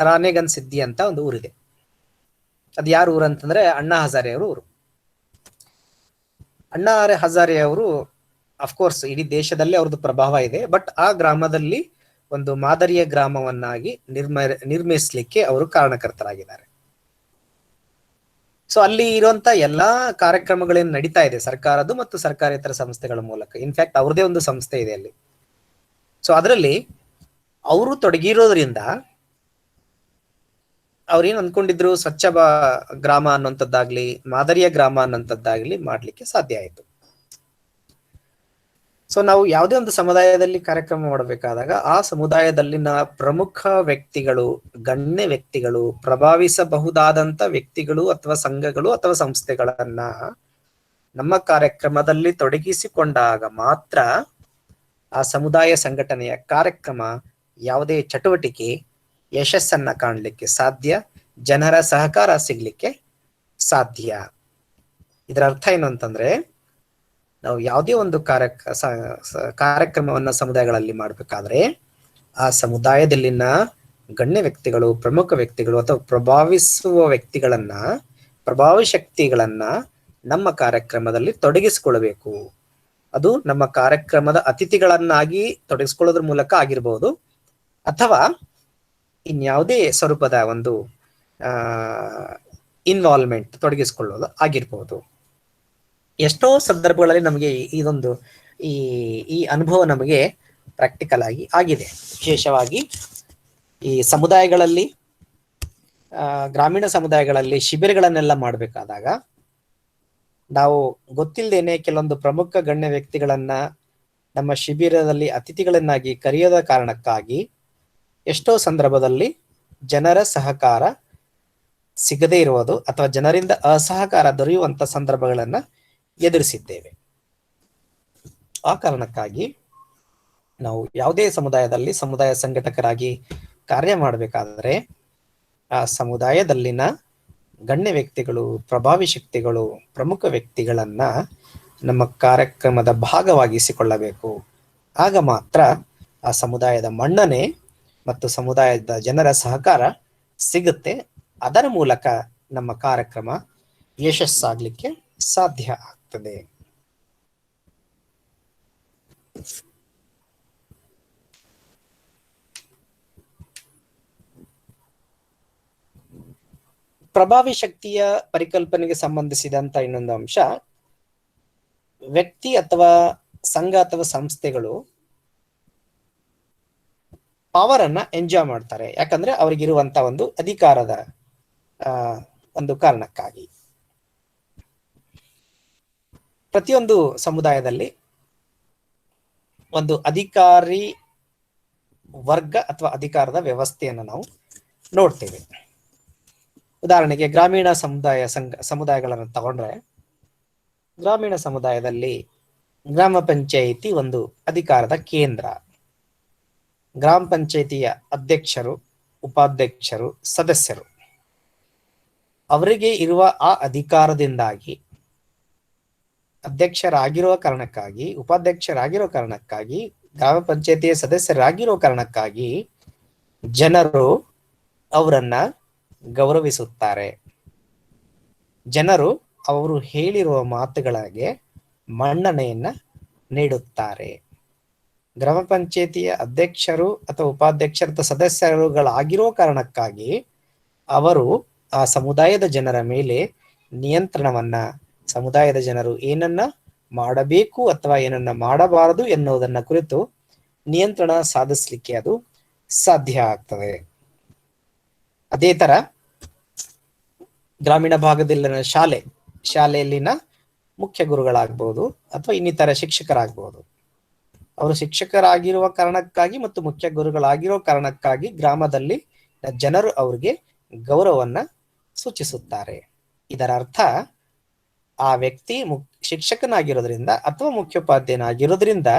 ರಾನೇಗನ್ ಸಿದ್ದಿ ಅಂತ ಒಂದು ಊರಿದೆ. ಅದು ಯಾರು ಊರು ಅಂತಂದ್ರೆ ಅಣ್ಣಾ ಹಜಾರೆ ಅವರು ಊರು. ಅಣ್ಣಾ ಹಜಾರೆ ಅವರು ಅಫ್ಕೋರ್ಸ್ ಇಡೀ ದೇಶದಲ್ಲಿ ಅವ್ರದ್ದು ಪ್ರಭಾವ ಇದೆ. ಬಟ್ ಆ ಗ್ರಾಮದಲ್ಲಿ ಒಂದು ಮಾದರಿಯ ಗ್ರಾಮವನ್ನಾಗಿ ನಿರ್ಮಿಸಲಿಕ್ಕೆ ಅವರು ಕಾರಣಕರ್ತರಾಗಿದ್ದಾರೆ. ಸೊ ಅಲ್ಲಿ ಇರುವಂತ ಎಲ್ಲಾ ಕಾರ್ಯಕ್ರಮಗಳೇನು ನಡೀತಾ ಇದೆ ಸರ್ಕಾರದ್ದು ಮತ್ತು ಸರ್ಕಾರೇತರ ಸಂಸ್ಥೆಗಳ ಮೂಲಕ, ಇನ್ಫ್ಯಾಕ್ಟ್ ಅವ್ರದೇ ಒಂದು ಸಂಸ್ಥೆ ಇದೆ ಅಲ್ಲಿ. ಸೊ ಅದರಲ್ಲಿ ಅವರು ತೊಡಗಿರೋದ್ರಿಂದ ಅವ್ರೇನ್ ಅನ್ಕೊಂಡಿದ್ರು, ಸ್ವಚ್ಛ ಗ್ರಾಮ ಅನ್ನುವಂಥದ್ದಾಗ್ಲಿ ಮಾದರಿಯ ಗ್ರಾಮ ಅನ್ನುವಂಥದ್ದಾಗ್ಲಿ ಮಾಡ್ಲಿಕ್ಕೆ ಸಾಧ್ಯ ಆಯ್ತು. ಸೊ ನಾವು ಯಾವುದೇ ಒಂದು ಸಮುದಾಯದಲ್ಲಿ ಕಾರ್ಯಕ್ರಮ ಮಾಡಬೇಕಾದಾಗ ಆ ಸಮುದಾಯದಲ್ಲಿನ ಪ್ರಮುಖ ವ್ಯಕ್ತಿಗಳು, ಗಣ್ಯ ವ್ಯಕ್ತಿಗಳು, ಪ್ರಭಾವಿಸಬಹುದಾದಂತ ವ್ಯಕ್ತಿಗಳು ಅಥವಾ ಸಂಘಗಳು ಅಥವಾ ಸಂಸ್ಥೆಗಳನ್ನ ನಮ್ಮ ಕಾರ್ಯಕ್ರಮದಲ್ಲಿ ತೊಡಗಿಸಿಕೊಂಡಾಗ ಮಾತ್ರ ಆ ಸಮುದಾಯ ಸಂಘಟನೆಯ ಕಾರ್ಯಕ್ರಮ, ಯಾವುದೇ ಚಟುವಟಿಕೆ ಯಶಸ್ಸನ್ನ ಕಾಣಲಿಕ್ಕೆ ಸಾಧ್ಯ, ಜನರ ಸಹಕಾರ ಸಿಗ್ಲಿಕ್ಕೆ ಸಾಧ್ಯ. ಇದರ ಅರ್ಥ ಏನು ಅಂತಂದ್ರೆ, ನಾವು ಯಾವುದೇ ಒಂದು ಕಾರ್ಯಕ್ರಮವನ್ನ ಸಮುದಾಯಗಳಲ್ಲಿ ಮಾಡಬೇಕಾದ್ರೆ ಆ ಸಮುದಾಯದಲ್ಲಿನ ಗಣ್ಯ ವ್ಯಕ್ತಿಗಳು, ಪ್ರಮುಖ ವ್ಯಕ್ತಿಗಳು ಅಥವಾ ಪ್ರಭಾವಿಸುವ ವ್ಯಕ್ತಿಗಳನ್ನ, ಪ್ರಭಾವಿ ಶಕ್ತಿಗಳನ್ನ ನಮ್ಮ ಕಾರ್ಯಕ್ರಮದಲ್ಲಿ ತೊಡಗಿಸಿಕೊಳ್ಳಬೇಕು. ಅದು ನಮ್ಮ ಕಾರ್ಯಕ್ರಮದ ಅತಿಥಿಗಳನ್ನಾಗಿ ತೊಡಗಿಸ್ಕೊಳ್ಳೋದ್ರ ಮೂಲಕ ಆಗಿರ್ಬೋದು, ಅಥವಾ ಇನ್ಯಾವುದೇ ಸ್ವರೂಪದ ಒಂದು ಇನ್ವಾಲ್ವ್ಮೆಂಟ್ ತೊಡಗಿಸಿಕೊಳ್ಳೋದು ಆಗಿರ್ಬೋದು. ಎಷ್ಟೋ ಸಂದರ್ಭಗಳಲ್ಲಿ ನಮಗೆ ಇದೊಂದು ಈ ಅನುಭವ ನಮಗೆ ಪ್ರಾಕ್ಟಿಕಲ್ ಆಗಿ ಆಗಿದೆ. ವಿಶೇಷವಾಗಿ ಈ ಸಮುದಾಯಗಳಲ್ಲಿ, ಗ್ರಾಮೀಣ ಸಮುದಾಯಗಳಲ್ಲಿ ಶಿಬಿರಗಳನ್ನೆಲ್ಲ ಮಾಡಬೇಕಾದಾಗ ನಾವು ಗೊತ್ತಿಲ್ಲದೇನೆ ಕೆಲವೊಂದು ಪ್ರಮುಖ ಗಣ್ಯ ವ್ಯಕ್ತಿಗಳನ್ನ ನಮ್ಮ ಶಿಬಿರದಲ್ಲಿ ಅತಿಥಿಗಳನ್ನಾಗಿ ಕರೆಯದ ಕಾರಣಕ್ಕಾಗಿ ಎಷ್ಟೋ ಸಂದರ್ಭದಲ್ಲಿ ಜನರ ಸಹಕಾರ ಸಿಗದೇ ಇರುವುದು ಅಥವಾ ಜನರಿಂದ ಅಸಹಕಾರ ದೊರೆಯುವಂತ ಸಂದರ್ಭಗಳನ್ನ ಎದುರಿಸಿದ್ದೇವೆ. ಆ ಕಾರಣಕ್ಕಾಗಿ ನಾವು ಯಾವುದೇ ಸಮುದಾಯದಲ್ಲಿ ಸಮುದಾಯ ಸಂಘಟಕರಾಗಿ ಕಾರ್ಯ ಮಾಡಬೇಕಾದ್ರೆ ಆ ಸಮುದಾಯದಲ್ಲಿನ ಗಣ್ಯ ವ್ಯಕ್ತಿಗಳು, ಪ್ರಭಾವಿ ಶಕ್ತಿಗಳು, ಪ್ರಮುಖ ವ್ಯಕ್ತಿಗಳನ್ನ ನಮ್ಮ ಕಾರ್ಯಕ್ರಮದ ಭಾಗವಾಗಿಸಿಕೊಳ್ಳಬೇಕು. ಆಗ ಮಾತ್ರ ಆ ಸಮುದಾಯದ ಮನ್ನಣೆ ಮತ್ತು ಸಮುದಾಯದ ಜನರ ಸಹಕಾರ ಸಿಗುತ್ತೆ. ಅದರ ಮೂಲಕ ನಮ್ಮ ಕಾರ್ಯಕ್ರಮ ಯಶಸ್ಸಾಗ್ಲಿಕ್ಕೆ ಸಾಧ್ಯ ಆಗ್ತದೆ. ಪ್ರಭಾವಿ ಶಕ್ತಿಯ ಪರಿಕಲ್ಪನೆಗೆ ಸಂಬಂಧಿಸಿದಂತ ಇನ್ನೊಂದು ಅಂಶ, ವ್ಯಕ್ತಿ ಅಥವಾ ಸಂಘ ಅಥವಾ ಸಂಸ್ಥೆಗಳು ಪವರ್ ಅನ್ನ ಎಂಜಾಯ್ ಮಾಡ್ತಾರೆ. ಯಾಕಂದ್ರೆ ಅವ್ರಿಗಿರುವಂತ ಒಂದು ಅಧಿಕಾರದ ಒಂದು ಕಾರಣಕ್ಕಾಗಿ. ಪ್ರತಿಯೊಂದು ಸಮುದಾಯದಲ್ಲಿ ಒಂದು ಅಧಿಕಾರಿ ವರ್ಗ ಅಥವಾ ಅಧಿಕಾರದ ವ್ಯವಸ್ಥೆಯನ್ನು ನಾವು ನೋಡ್ತೇವೆ. ಉದಾಹರಣೆಗೆ ಗ್ರಾಮೀಣ ಸಮುದಾಯಗಳನ್ನು ತಗೊಂಡ್ರೆ, ಗ್ರಾಮೀಣ ಸಮುದಾಯದಲ್ಲಿ ಗ್ರಾಮ ಪಂಚಾಯಿತಿ ಒಂದು ಅಧಿಕಾರದ ಕೇಂದ್ರ. ಗ್ರಾಮ ಪಂಚಾಯಿತಿಯ ಅಧ್ಯಕ್ಷರು, ಉಪಾಧ್ಯಕ್ಷರು, ಸದಸ್ಯರು ಅವರಿಗೆ ಇರುವ ಆ ಅಧಿಕಾರದಿಂದಾಗಿ, ಅಧ್ಯಕ್ಷರಾಗಿರುವ ಕಾರಣಕ್ಕಾಗಿ, ಉಪಾಧ್ಯಕ್ಷರಾಗಿರೋ ಕಾರಣಕ್ಕಾಗಿ, ಗ್ರಾಮ ಪಂಚಾಯಿತಿಯ ಸದಸ್ಯರಾಗಿರೋ ಕಾರಣಕ್ಕಾಗಿ ಜನರು ಅವರನ್ನ ಗೌರವಿಸುತ್ತಾರೆ. ಜನರು ಅವರು ಹೇಳಿರುವ ಮಾತುಗಳಿಗೆ ಮನ್ನಣೆಯನ್ನ ನೀಡುತ್ತಾರೆ. ಗ್ರಾಮ ಪಂಚಾಯಿತಿಯ ಅಧ್ಯಕ್ಷರು ಅಥವಾ ಉಪಾಧ್ಯಕ್ಷರು ಅಥವಾ ಸದಸ್ಯರುಗಳಾಗಿರೋ ಕಾರಣಕ್ಕಾಗಿ ಅವರು ಆ ಸಮುದಾಯದ ಜನರ ಮೇಲೆ ನಿಯಂತ್ರಣವನ್ನ, ಸಮುದಾಯದ ಜನರು ಏನನ್ನ ಮಾಡಬೇಕು ಅಥವಾ ಏನನ್ನ ಮಾಡಬಾರದು ಎನ್ನುವುದನ್ನ ಕುರಿತು ನಿಯಂತ್ರಣ ಸಾಧಿಸಲಿಕ್ಕೆ ಅದು ಸಾಧ್ಯ ಆಗ್ತದೆ. ಅದೇ ತರ ಗ್ರಾಮೀಣ ಭಾಗದಲ್ಲಿನ ಶಾಲೆಯಲ್ಲಿನ ಮುಖ್ಯ ಗುರುಗಳಾಗ್ಬಹುದು ಅಥವಾ ಇನ್ನಿತರ ಶಿಕ್ಷಕರಾಗಬಹುದು. ಅವರು ಶಿಕ್ಷಕರಾಗಿರುವ ಕಾರಣಕ್ಕಾಗಿ ಮತ್ತು ಮುಖ್ಯ ಗುರುಗಳಾಗಿರೋ ಕಾರಣಕ್ಕಾಗಿ ಗ್ರಾಮದಲ್ಲಿ ಜನರು ಅವ್ರಿಗೆ ಗೌರವವನ್ನ ಸೂಚಿಸುತ್ತಾರೆ. ಇದರ ಅರ್ಥ ಆ ವ್ಯಕ್ತಿ ಶಿಕ್ಷಕನಾಗಿರೋದ್ರಿಂದ ಅಥವಾ ಮುಖ್ಯೋಪಾಧ್ಯಾಯನಾಗಿರೋದ್ರಿಂದ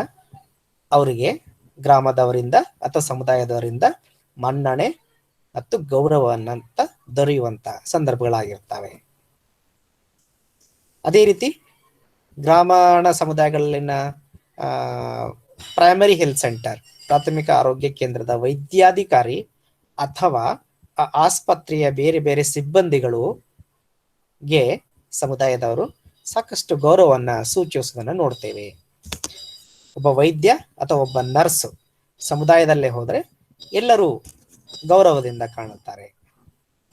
ಅವರಿಗೆ ಗ್ರಾಮದವರಿಂದ ಅಥವಾ ಸಮುದಾಯದವರಿಂದ ಮನ್ನಣೆ ಮತ್ತು ಗೌರವವನ್ನಂತ ದೊರೆಯುವಂತ ಸಂದರ್ಭಗಳಾಗಿರ್ತವೆ. ಅದೇ ರೀತಿ ಗ್ರಾಮೀಣ ಸಮುದಾಯಗಳಲ್ಲಿನ ಪ್ರೈಮರಿ ಹೆಲ್ತ್ ಸೆಂಟರ್, ಪ್ರಾಥಮಿಕ ಆರೋಗ್ಯ ಕೇಂದ್ರದ ವೈದ್ಯಾಧಿಕಾರಿ ಅಥವಾ ಆಸ್ಪತ್ರೆಯ ಬೇರೆ ಬೇರೆ ಸಿಬ್ಬಂದಿಗಳಿಗೆ ಸಮುದಾಯದವರು ಸಾಕಷ್ಟು ಗೌರವವನ್ನ ಸೂಚಿಸುವುದನ್ನು ನೋಡ್ತೇವೆ. ಒಬ್ಬ ವೈದ್ಯ ಅಥವಾ ಒಬ್ಬ ನರ್ಸ್ ಸಮುದಾಯದಲ್ಲೇ ಹೋದ್ರೆ ಎಲ್ಲರೂ ಗೌರವದಿಂದ ಕಾಣುತ್ತಾರೆ,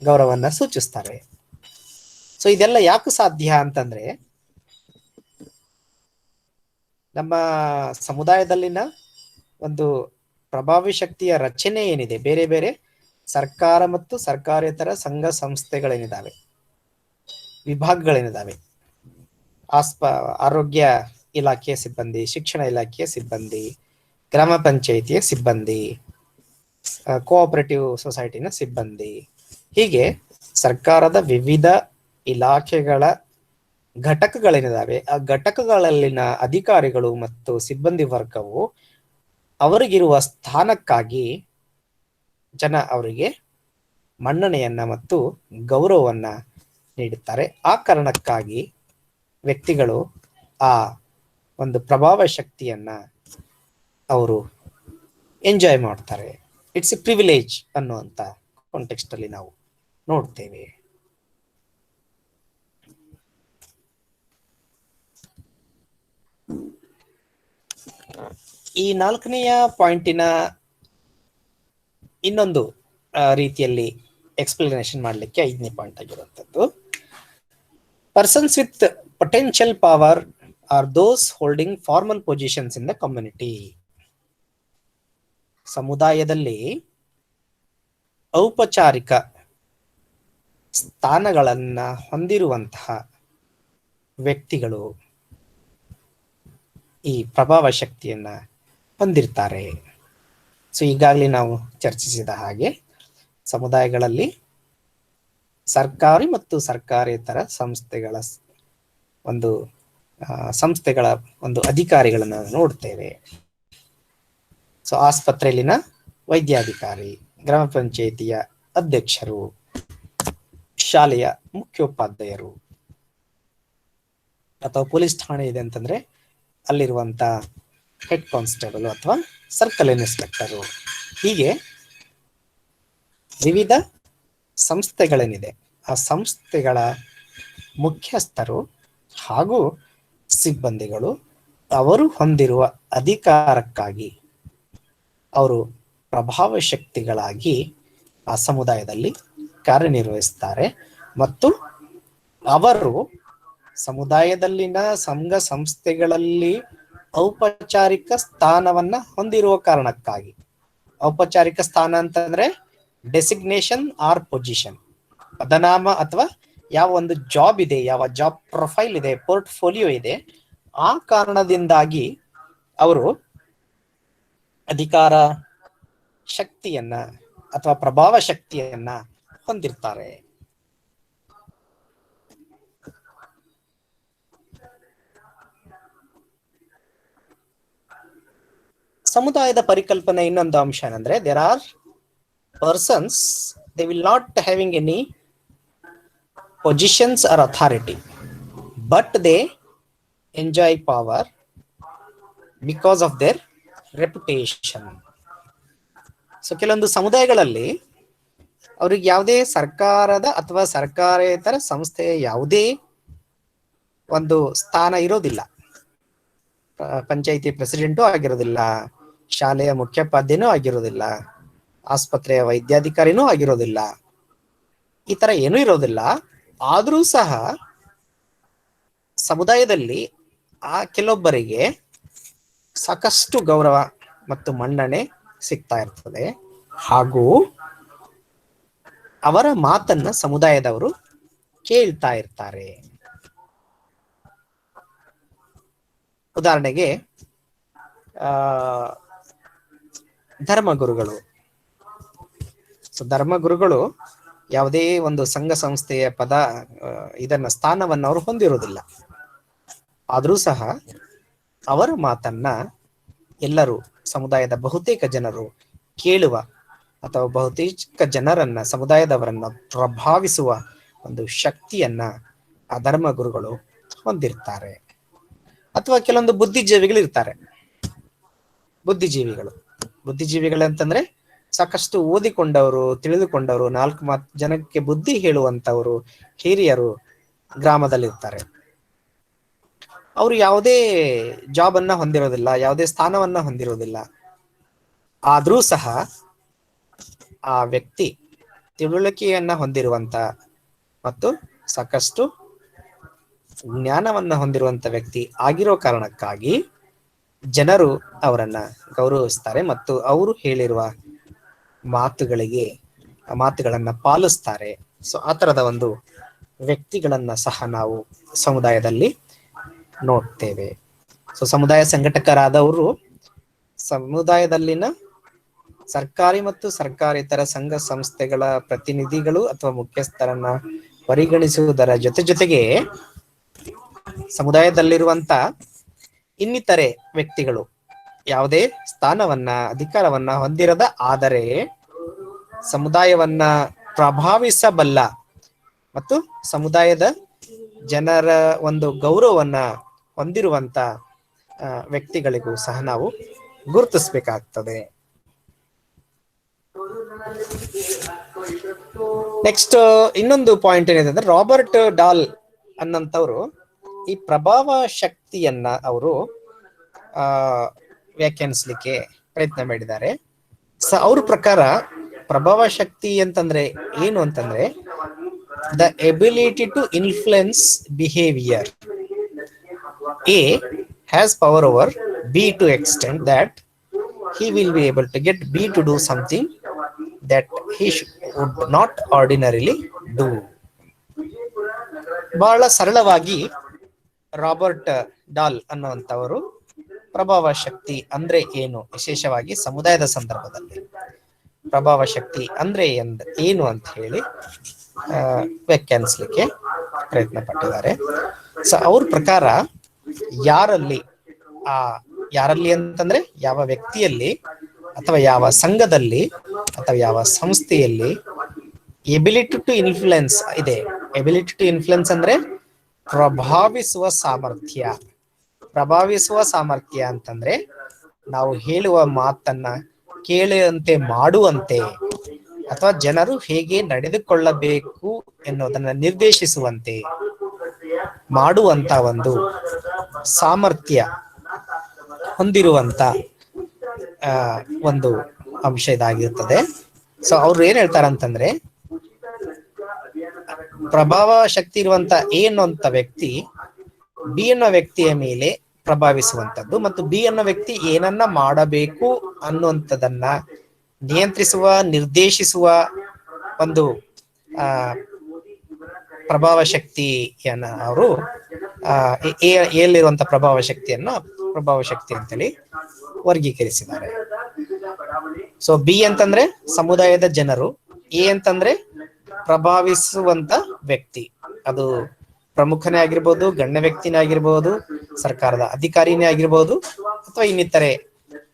ಗೌರವವನ್ನ ಸೂಚಿಸ್ತಾರೆ. ಸೊ ಇದೆಲ್ಲ ಯಾಕೆ ಸಾಧ್ಯ ಅಂತಂದ್ರೆ ನಮ್ಮ ಸಮುದಾಯದಲ್ಲಿನ ಒಂದು ಪ್ರಭಾವಿ ಶಕ್ತಿಯ ರಚನೆ ಏನಿದೆ, ಬೇರೆ ಬೇರೆ ಸರ್ಕಾರ ಮತ್ತು ಸರ್ಕಾರೇತರ ಸಂಘ ಸಂಸ್ಥೆಗಳೇನಿದಾವೆ, ವಿಭಾಗಗಳೇನಿದಾವೆ, ಆರೋಗ್ಯ ಇಲಾಖೆಯ ಸಿಬ್ಬಂದಿ, ಶಿಕ್ಷಣ ಇಲಾಖೆಯ ಸಿಬ್ಬಂದಿ, ಗ್ರಾಮ ಪಂಚಾಯಿತಿಯ ಸಿಬ್ಬಂದಿ, ಕೋಆಪರೇಟಿವ್ ಸೊಸೈಟಿನ ಸಿಬ್ಬಂದಿ, ಹೀಗೆ ಸರ್ಕಾರದ ವಿವಿಧ ಇಲಾಖೆಗಳ ಘಟಕಗಳೇನಿದಾವೆ ಆ ಘಟಕಗಳಲ್ಲಿನ ಅಧಿಕಾರಿಗಳು ಮತ್ತು ಸಿಬ್ಬಂದಿ ವರ್ಗವು ಅವರಿಗಿರುವ ಸ್ಥಾನಕ್ಕಾಗಿ ಜನ ಅವರಿಗೆ ಮನ್ನಣೆಯನ್ನ ಮತ್ತು ಗೌರವವನ್ನ ನೀಡುತ್ತಾರೆ. ಆ ಕಾರಣಕ್ಕಾಗಿ ವ್ಯಕ್ತಿಗಳು ಆ ಒಂದು ಪ್ರಭಾವ ಶಕ್ತಿಯನ್ನ ಅವರು ಎಂಜಾಯ್ ಮಾಡ್ತಾರೆ. ಇಟ್ಸ್ ಎ ಪ್ರಿವಿಲೇಜ್ ಅನ್ನುವಂತ ಕಾಂಟೆಕ್ಸ್ಟ್ ಅಲ್ಲಿ ನಾವು ನೋಡ್ತೇವೆ. ಈ 4ನೆಯ ಪಾಯಿಂಟಿನ ಇನ್ನೊಂದು ರೀತಿಯಲ್ಲಿ ಎಕ್ಸ್ಪ್ಲನೇಷನ್ ಮಾಡಲಿಕ್ಕೆ 5ನೇ ಪಾಯಿಂಟ್ ಆಗಿರುವಂತದ್ದು, persons with potential power are those holding formal positions in the community. ಸಮುದಾಯದಲ್ಲಿ ಔಪಚಾರಿಕ ಸ್ಥಾನಗಳನ್ನ ಹೊಂದಿರುವಂತಹ ವ್ಯಕ್ತಿಗಳು ಈ ಪ್ರಭಾವ ಶಕ್ತಿಯನ್ನ ಹೊಂದಿರ್ತಾರೆ. ಸೊ ಈಗಾಗಲೇ ನಾವು ಚರ್ಚಿಸಿದ ಹಾಗೆ ಸಮುದಾಯಗಳಲ್ಲಿ ಸರ್ಕಾರಿ ಮತ್ತು ಸರ್ಕಾರೇತರ ಸಂಸ್ಥೆಗಳ ಒಂದು ಅಧಿಕಾರಿಗಳನ್ನ ನೋಡ್ತೇವೆ. ಸೊ ಆಸ್ಪತ್ರೆಯಲ್ಲಿನ ವೈದ್ಯಾಧಿಕಾರಿ, ಗ್ರಾಮ ಪಂಚಾಯಿತಿಯ ಅಧ್ಯಕ್ಷರು, ಶಾಲೆಯ ಮುಖ್ಯೋಪಾಧ್ಯಾಯರು, ಅಥವಾ ಪೊಲೀಸ್ ಠಾಣೆ ಇದೆ ಅಂತಂದ್ರೆ ಅಲ್ಲಿರುವಂತ ಹೆಡ್ ಕಾನ್ಸ್ಟೇಬಲ್ ಅಥವಾ ಸರ್ಕಲ್ ಇನ್ಸ್ಪೆಕ್ಟರು, ಹೀಗೆ ವಿವಿಧ ಸಂಸ್ಥೆಗಳೇನಿದೆ ಆ ಸಂಸ್ಥೆಗಳ ಮುಖ್ಯಸ್ಥರು ಹಾಗೂ ಸಿಬ್ಬಂದಿಗಳು ಅವರು ಹೊಂದಿರುವ ಅಧಿಕಾರಕ್ಕಾಗಿ ಅವರು ಪ್ರಭಾವ ಶಕ್ತಿಗಳಾಗಿ ಆ ಸಮುದಾಯದಲ್ಲಿ ಕಾರ್ಯನಿರ್ವಹಿಸ್ತಾರೆ ಮತ್ತು ಅವರು ಸಮುದಾಯದಲ್ಲಿನ ಸಂಘ ಸಂಸ್ಥೆಗಳಲ್ಲಿ ಔಪಚಾರಿಕ ಸ್ಥಾನವನ್ನ ಹೊಂದಿರುವ ಕಾರಣಕ್ಕಾಗಿ, ಔಪಚಾರಿಕ ಸ್ಥಾನ ಅಂತಂದ್ರೆ ಡೆಸಿಗ್ನೇಷನ್ ಆರ್ ಪೊಸಿಷನ್, ಪದನಾಮ ಅಥವಾ ಯಾವ ಒಂದು ಜಾಬ್ ಇದೆ, ಯಾವ ಜಾಬ್ ಪ್ರೊಫೈಲ್ ಇದೆ, ಪೋರ್ಟ್ಫೋಲಿಯೋ ಇದೆ, ಆ ಕಾರಣದಿಂದಾಗಿ ಅವರು ಅಧಿಕಾರ ಶಕ್ತಿಯನ್ನ ಅಥವಾ ಪ್ರಭಾವ ಶಕ್ತಿಯನ್ನ ಹೊಂದಿರ್ತಾರೆ. ಸಮುದಾಯದ ಪರಿಕಲ್ಪನೆ ಇನ್ನೊಂದು ಅಂಶ ಏನಂದ್ರೆ, there are persons, they will not having any positions or authority, but they enjoy power because of their reputation. So ಕೆಲವೊಂದು ಸಮುದಾಯಗಳಲ್ಲಿ ಅವ್ರಿಗೆ ಯಾವುದೇ ಸರ್ಕಾರದ ಅಥವಾ ಸರ್ಕಾರೇತರ ಸಂಸ್ಥೆಯ ಯಾವುದೇ ಒಂದು ಸ್ಥಾನ ಇರೋದಿಲ್ಲ, ಪಂಚಾಯಿತಿ ಪ್ರೆಸಿಡೆಂಟು ಆಗಿರೋದಿಲ್ಲ, ಶಾಲೆಯ ಮುಖ್ಯೋಪಾಧ್ಯಾಯನೂ ಆಗಿರೋದಿಲ್ಲ, ಆಸ್ಪತ್ರೆಯ ವೈದ್ಯಾಧಿಕಾರಿನೂ ಆಗಿರೋದಿಲ್ಲ, ಈ ತರ ಏನೂ ಇರೋದಿಲ್ಲ. ಆದ್ರೂ ಸಹ ಸಮುದಾಯದಲ್ಲಿ ಆ ಕೆಲವೊಬ್ಬರಿಗೆ ಸಾಕಷ್ಟು ಗೌರವ ಮತ್ತು ಮನ್ನಣೆ ಸಿಗ್ತಾ ಇರ್ತದೆ ಹಾಗೂ ಅವರ ಮಾತನ್ನ ಸಮುದಾಯದವರು ಕೇಳ್ತಾ ಇರ್ತಾರೆ. ಉದಾಹರಣೆಗೆ ಧರ್ಮಗುರುಗಳು. ಸೊ ಧರ್ಮಗುರುಗಳು ಯಾವುದೇ ಒಂದು ಸಂಘ ಸಂಸ್ಥೆಯ ಇದನ್ನ ಸ್ಥಾನವನ್ನು ಅವರು ಹೊಂದಿರುವುದಿಲ್ಲ. ಆದರೂ ಸಹ ಅವರ ಮಾತನ್ನ ಎಲ್ಲರೂ, ಸಮುದಾಯದ ಬಹುತೇಕ ಜನರು ಕೇಳುವ ಅಥವಾ ಬಹುತೇಕ ಜನರನ್ನ, ಸಮುದಾಯದವರನ್ನ ಪ್ರಭಾವಿಸುವ ಒಂದು ಶಕ್ತಿಯನ್ನ ಆ ಧರ್ಮ ಗುರುಗಳು ಹೊಂದಿರ್ತಾರೆ. ಅಥವಾ ಕೆಲವೊಂದು ಬುದ್ಧಿಜೀವಿಗಳು ಇರ್ತಾರೆ. ಬುದ್ಧಿಜೀವಿಗಳು ಅಂತಂದ್ರೆ ಸಾಕಷ್ಟು ಓದಿಕೊಂಡವರು, ತಿಳಿದುಕೊಂಡವರು, 4 ಮಾತು ಜನಕ್ಕೆ ಬುದ್ಧಿ ಹೇಳುವಂತವರು ಹಿರಿಯರು ಗ್ರಾಮದಲ್ಲಿರ್ತಾರೆ. ಅವರು ಯಾವುದೇ ಜಾಬ್ ಅನ್ನ ಹೊಂದಿರೋದಿಲ್ಲ, ಯಾವುದೇ ಸ್ಥಾನವನ್ನ ಹೊಂದಿರೋದಿಲ್ಲ. ಆದ್ರೂ ಸಹ ಆ ವ್ಯಕ್ತಿ ತಿಳುವಳಿಕೆಯನ್ನ ಹೊಂದಿರುವಂತ ಮತ್ತು ಸಾಕಷ್ಟು ಜ್ಞಾನವನ್ನ ಹೊಂದಿರುವಂತ ವ್ಯಕ್ತಿ ಆಗಿರೋ ಕಾರಣಕ್ಕಾಗಿ ಜನರು ಅವರನ್ನ ಗೌರವಿಸ್ತಾರೆ ಮತ್ತು ಅವರು ಹೇಳಿರುವ ಮಾತುಗಳನ್ನ ಪಾಲಿಸ್ತಾರೆ. ಸೊ ಆ ತರದ ಒಂದು ವ್ಯಕ್ತಿಗಳನ್ನ ಸಹ ನಾವು ಸಮುದಾಯದಲ್ಲಿ ನೋಡ್ತೇವೆ. ಸೊ ಸಮುದಾಯ ಸಂಘಟಕರಾದವರು ಸಮುದಾಯದಲ್ಲಿನ ಸರ್ಕಾರಿ ಮತ್ತು ಸರ್ಕಾರೇತರ ಸಂಘ ಸಂಸ್ಥೆಗಳ ಪ್ರತಿನಿಧಿಗಳು ಅಥವಾ ಮುಖ್ಯಸ್ಥರನ್ನ ಪರಿಗಣಿಸುವುದರ ಜೊತೆಗೆ ಸಮುದಾಯದಲ್ಲಿರುವಂತ ಇನ್ನಿತರೆ ವ್ಯಕ್ತಿಗಳು ಯಾವುದೇ ಸ್ಥಾನವನ್ನ, ಅಧಿಕಾರವನ್ನ ಹೊಂದಿರದ ಆದರೆ ಸಮುದಾಯವನ್ನ ಪ್ರಭಾವಿಸಬಲ್ಲ ಮತ್ತು ಸಮುದಾಯದ ಜನರ ಒಂದು ಗೌರವವನ್ನ ಹೊಂದಿರುವಂತ ವ್ಯಕ್ತಿಗಳಿಗೂ ಸಹ ನಾವು ಗುರುತಿಸಬೇಕಾಗ್ತದೆ. ನೆಕ್ಸ್ಟ್ ಇನ್ನೊಂದು ಪಾಯಿಂಟ್ ಏನಿದೆ ಅಂದ್ರೆ, ರಾಬರ್ಟ್ ಡಾಲ್ ಅನ್ನಂತವ್ರು ಈ ಪ್ರಭಾವ ಶಕ್ತಿಯನ್ನ ಅವರು ವ್ಯಾಖ್ಯಾನಿಸ್ಲಿಕ್ಕೆ ಪ್ರಯತ್ನ ಮಾಡಿದ್ದಾರೆ. ಅವ್ರ ಪ್ರಕಾರ ಪ್ರಭಾವ ಶಕ್ತಿ ಅಂತಂದ್ರೆ ಏನು ಅಂತಂದ್ರೆ, the ability to influence behaviour. A has power over B to extent that he will be able to get B to do something that he would not ordinarily do. ಬಹಳ ಸರಳವಾಗಿ ರಾಬರ್ಟ್ ಡಾಲ್ ಅನ್ನುವಂಥವರು ಪ್ರಭಾವ ಶಕ್ತಿ ಅಂದ್ರೆ ಏನು, ವಿಶೇಷವಾಗಿ ಸಮುದಾಯದ ಸಂದರ್ಭದಲ್ಲಿ ಪ್ರಭಾವ ಶಕ್ತಿ ಅಂದ್ರೆ ಏನು ಅಂತ ಹೇಳಿ ವ್ಯಾಖ್ಯಾನಿಸ್ಲಿಕ್ಕೆ ಪ್ರಯತ್ನ ಪಟ್ಟಿದ್ದಾರೆ. ಸೊ ಅವ್ರ ಪ್ರಕಾರ ಯಾರಲ್ಲಿ ಅಂತಂದ್ರೆ, ಯಾವ ವ್ಯಕ್ತಿಯಲ್ಲಿ ಅಥವಾ ಯಾವ ಸಂಘದಲ್ಲಿ ಅಥವಾ ಯಾವ ಸಂಸ್ಥೆಯಲ್ಲಿ ಎಬಿಲಿಟಿ ಟು ಇನ್ಫ್ಲುಯೆನ್ಸ್ ಇದೆ. ಎಬಿಲಿಟಿ ಟು ಇನ್ಫ್ಲುಯೆನ್ಸ್ ಅಂದ್ರೆ ಪ್ರಭಾವಿಸುವ ಸಾಮರ್ಥ್ಯ ಅಂತಂದ್ರೆ ನಾವು ಹೇಳುವ ಮಾತನ್ನ ಕೇಳುವಂತೆ ಮಾಡುವಂತೆ ಅಥವಾ ಜನರು ಹೇಗೆ ನಡೆದುಕೊಳ್ಳಬೇಕು ಎನ್ನುವುದನ್ನ ನಿರ್ದೇಶಿಸುವಂತೆ ಮಾಡುವಂತ ಒಂದು ಸಾಮರ್ಥ್ಯ ಹೊಂದಿರುವಂತ ಒಂದು ಅಂಶ ಇದಾಗಿರ್ತದೆ. ಸೊ ಅವ್ರು ಏನ್ ಹೇಳ್ತಾರಂತಂದ್ರೆ, ಪ್ರಭಾವ ಶಕ್ತಿ ಇರುವಂತ ಎ ಅನ್ನುವಂತ ವ್ಯಕ್ತಿ ಬಿ ಅನ್ನೋ ವ್ಯಕ್ತಿಯ ಮೇಲೆ ಪ್ರಭಾವಿಸುವಂತದ್ದು ಮತ್ತು ಬಿ ಅನ್ನೋ ವ್ಯಕ್ತಿ ಏನನ್ನ ಮಾಡಬೇಕು ಅನ್ನುವಂಥದ್ದನ್ನ ನಿಯಂತ್ರಿಸುವ, ನಿರ್ದೇಶಿಸುವ ಒಂದು ಪ್ರಭಾವ ಶಕ್ತಿಯನ್ನ ಅವರು ಎಲ್ಲಿರುವಂತ ಪ್ರಭಾವ ಶಕ್ತಿ ಅಂತೇಳಿ ವರ್ಗೀಕರಿಸಿದ್ದಾರೆ. ಸೊ ಬಿ ಅಂತಂದ್ರೆ ಸಮುದಾಯದ ಜನರು, ಎ ಅಂತಂದ್ರೆ ಪ್ರಭಾವಿಸುವಂತ ವ್ಯಕ್ತಿ, ಅದು ಪ್ರಮುಖನೇ ಆಗಿರ್ಬೋದು, ಗಣ್ಯ ವ್ಯಕ್ತಿನೇ ಆಗಿರ್ಬೋದು, ಸರ್ಕಾರದ ಅಧಿಕಾರಿನೇ ಆಗಿರ್ಬೋದು ಅಥವಾ ಇನ್ನಿತರೆ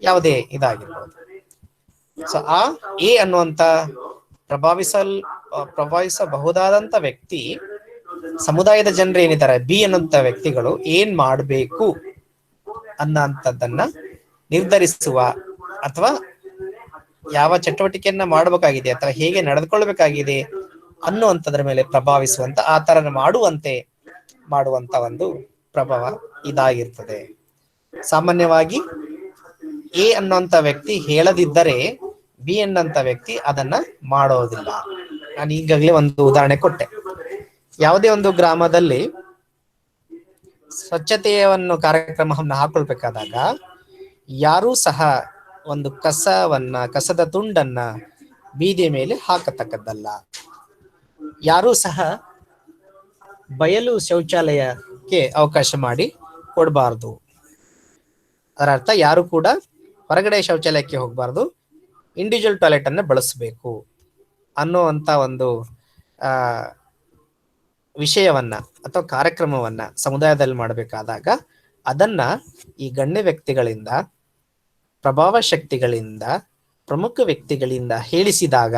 ಯಾವುದೇ ಇದಾಗಿರ್ಬೋದು. ಸೊ ಆ ಎ ಅನ್ನುವಂತ ಪ್ರಭಾವಿಸಬಹುದಾದಂತ ವ್ಯಕ್ತಿ ಸಮುದಾಯದ ಜನರು ಏನಿದ್ದಾರೆ ಬಿ ಅನ್ನುವಂತ ವ್ಯಕ್ತಿಗಳು ಏನ್ ಮಾಡಬೇಕು ಅನ್ನೋಂಥದ್ದನ್ನ ನಿರ್ಧರಿಸುವ ಅಥವಾ ಯಾವ ಚಟುವಟಿಕೆಯನ್ನ ಮಾಡಬೇಕಾಗಿದೆ ಅಥವಾ ಹೇಗೆ ನಡೆದುಕೊಳ್ಬೇಕಾಗಿದೆ ಅನ್ನುವಂಥದ್ರ ಮೇಲೆ ಪ್ರಭಾವಿಸುವಂತ, ಆ ತರ ಮಾಡುವಂತ ಒಂದು ಪ್ರಭಾವ ಇದಾಗಿರ್ತದೆ. ಸಾಮಾನ್ಯವಾಗಿ ಎ ಅನ್ನೋಂಥ ವ್ಯಕ್ತಿ ಹೇಳದಿದ್ದರೆ ಬಿ ಅನ್ನೋಂಥ ವ್ಯಕ್ತಿ ಅದನ್ನ ಮಾಡೋದಿಲ್ಲ. ನಾನು ಈಗಾಗಲೇ ಒಂದು ಉದಾಹರಣೆ ಕೊಟ್ಟೆ. ಯಾವುದೇ ಒಂದು ಗ್ರಾಮದಲ್ಲಿ ಸ್ವಚ್ಛತೆಯನ್ನು ಕಾರ್ಯಕ್ರಮವನ್ನು ಹಾಕೊಳ್ಬೇಕಾದಾಗ ಯಾರೂ ಸಹ ಒಂದು ಕಸದ ತುಂಡನ್ನ ಬೀದಿಯ ಮೇಲೆ ಹಾಕತಕ್ಕದ್ದಲ್ಲ. ಯಾರೂ ಸಹ ಬಯಲು ಶೌಚಾಲಯಕ್ಕೆ ಅವಕಾಶ ಮಾಡಿ ಕೊಡಬಾರ್ದು. ಅದರ ಅರ್ಥ ಯಾರು ಕೂಡ ಹೊರಗಡೆ ಶೌಚಾಲಯಕ್ಕೆ ಹೋಗಬಾರ್ದು, ಇಂಡಿವಿಜುವಲ್ ಟಾಯ್ಲೆಟ್ ಅನ್ನ ಬಳಸಬೇಕು ಅನ್ನುವಂತ ಒಂದು ಆ ವಿಷಯವನ್ನ ಅಥವಾ ಕಾರ್ಯಕ್ರಮವನ್ನ ಸಮುದಾಯದಲ್ಲಿ ಮಾಡಬೇಕಾದಾಗ ಅದನ್ನ ಈ ಗಣ್ಯ ವ್ಯಕ್ತಿಗಳಿಂದ, ಪ್ರಭಾವ ಶಕ್ತಿಗಳಿಂದ, ಪ್ರಮುಖ ವ್ಯಕ್ತಿಗಳಿಂದ ಹೇಳಿಸಿದಾಗ,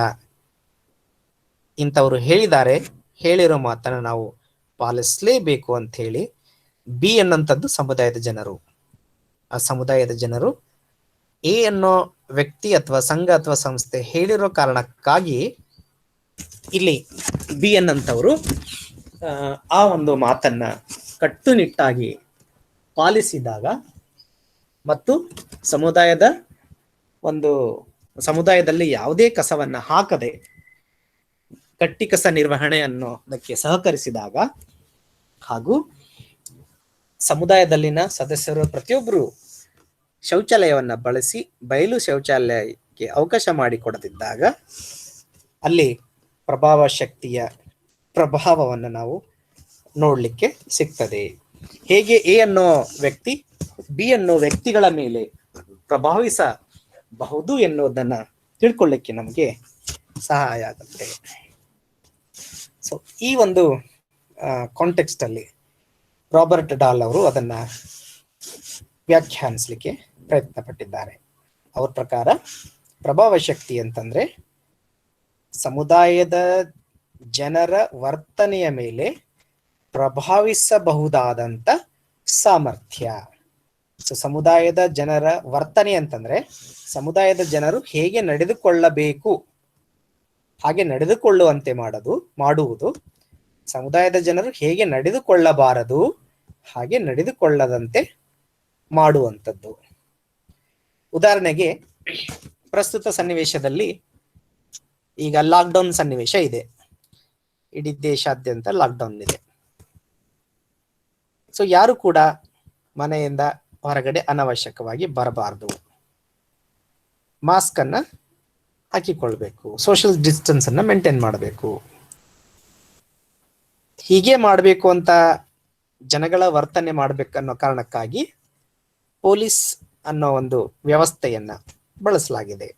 ಇಂಥವ್ರು ಹೇಳಿದ್ದಾರೆ, ಹೇಳಿರೋ ಮಾತನ್ನ ನಾವು ಪಾಲಿಸಲೇಬೇಕು ಅಂತ ಹೇಳಿ ಬಿ ಅನ್ನಂಥದ್ದು ಸಮುದಾಯದ ಜನರು. ಆ ಸಮುದಾಯದ ಜನರು ಎ ಅನ್ನೋ ವ್ಯಕ್ತಿ ಅಥವಾ ಸಂಘ ಅಥವಾ ಸಂಸ್ಥೆ ಹೇಳಿರೋ ಕಾರಣಕ್ಕಾಗಿ ಇಲ್ಲಿ ಬಿ ಅನ್ನಂಥವ್ರು ಆ ಒಂದು ಮಾತನ್ನ ಕಟ್ಟುನಿಟ್ಟಾಗಿ ಪಾಲಿಸಿದಾಗ ಮತ್ತು ಸಮುದಾಯದಲ್ಲಿ ಯಾವುದೇ ಕಸವನ್ನ ಹಾಕದೆ ಗಟ್ಟಿ ಕಸ ನಿರ್ವಹಣೆ ಅನ್ನೋದಕ್ಕೆ ಸಹಕರಿಸಿದಾಗ, ಹಾಗೂ ಸಮುದಾಯದಲ್ಲಿನ ಸದಸ್ಯರು ಪ್ರತಿಯೊಬ್ಬರು ಶೌಚಾಲಯವನ್ನ ಬಳಸಿ ಬಯಲು ಶೌಚಾಲಯಕ್ಕೆ ಅವಕಾಶ ಮಾಡಿಕೊಡದಿದ್ದಾಗ ಅಲ್ಲಿ ಪ್ರಭಾವ ಶಕ್ತಿಯ ಪ್ರಭಾವವನ್ನು ನಾವು ನೋಡ್ಲಿಕ್ಕೆ ಸಿಗ್ತದೆ. ಹೇಗೆ ಎ ಅನ್ನೋ ವ್ಯಕ್ತಿ ಬಿ ಅನ್ನೋ ವ್ಯಕ್ತಿಗಳ ಮೇಲೆ ಪ್ರಭಾವಿಸಬಹುದು ಎನ್ನುವುದನ್ನ ತಿಳ್ಕೊಳ್ಳಿಕ್ಕೆ ನಮಗೆ ಸಹಾಯ ಆಗುತ್ತೆ. ಸೊ ಈ ಒಂದು ಕಾಂಟೆಕ್ಸ್ಟ್ ಅಲ್ಲಿ ರಾಬರ್ಟ್ ಡಾಲ್ ಅವರು ಅದನ್ನ ವ್ಯಾಖ್ಯಾನಿಸಲಿಕ್ಕೆ ಪ್ರಯತ್ನ ಪಟ್ಟಿದ್ದಾರೆ. ಅವ್ರ ಪ್ರಕಾರ ಪ್ರಭಾವ ಶಕ್ತಿ ಅಂತಂದ್ರೆ ಸಮುದಾಯದ ಜನರ ವರ್ತನೆಯ ಮೇಲೆ ಪ್ರಭಾವಿಸಬಹುದಾದಂತ ಸಾಮರ್ಥ್ಯ. ಸೊ ಸಮುದಾಯದ ಜನರ ವರ್ತನೆ ಅಂತಂದ್ರೆ ಸಮುದಾಯದ ಜನರು ಹೇಗೆ ನಡೆದುಕೊಳ್ಳಬೇಕು ಹಾಗೆ ನಡೆದುಕೊಳ್ಳುವಂತೆ ಮಾಡುವುದು, ಸಮುದಾಯದ ಜನರು ಹೇಗೆ ನಡೆದುಕೊಳ್ಳಬಾರದು ಹಾಗೆ ನಡೆದುಕೊಳ್ಳದಂತೆ ಮಾಡುವಂಥದ್ದು. ಉದಾಹರಣೆಗೆ ಪ್ರಸ್ತುತ ಸನ್ನಿವೇಶದಲ್ಲಿ ಈಗ ಲಾಕ್ಡೌನ್ ಸನ್ನಿವೇಶ ಇದೆ, ಇಡೀ ದೇಶಾದ್ಯಂತ ಲಾಕ್ಡೌನ್ ಇದೆ. ಸೊ ಯಾರು ಕೂಡ ಮನೆಯಿಂದ ಹೊರಗಡೆ ಅನವಶ್ಯಕವಾಗಿ ಬರಬಾರದು, ಮಾಸ್ಕ್ ಅನ್ನ ಹಾಕಿಕೊಳ್ಬೇಕು, ಸೋಷಿಯಲ್ ಡಿಸ್ಟೆನ್ಸ್ ಅನ್ನ ಮೇಂಟೈನ್ ಮಾಡಬೇಕು. ಹೀಗೆ ಮಾಡಬೇಕು ಅಂತ ಜನಗಳ ವರ್ತನೆ ಮಾಡ್ಬೇಕನ್ನೋ ಕಾರಣಕ್ಕಾಗಿ ಪೊಲೀಸ್ ಅನ್ನೋ ಒಂದು ವ್ಯವಸ್ಥೆಯನ್ನ ಬಳಸಲಾಗಿದೆ.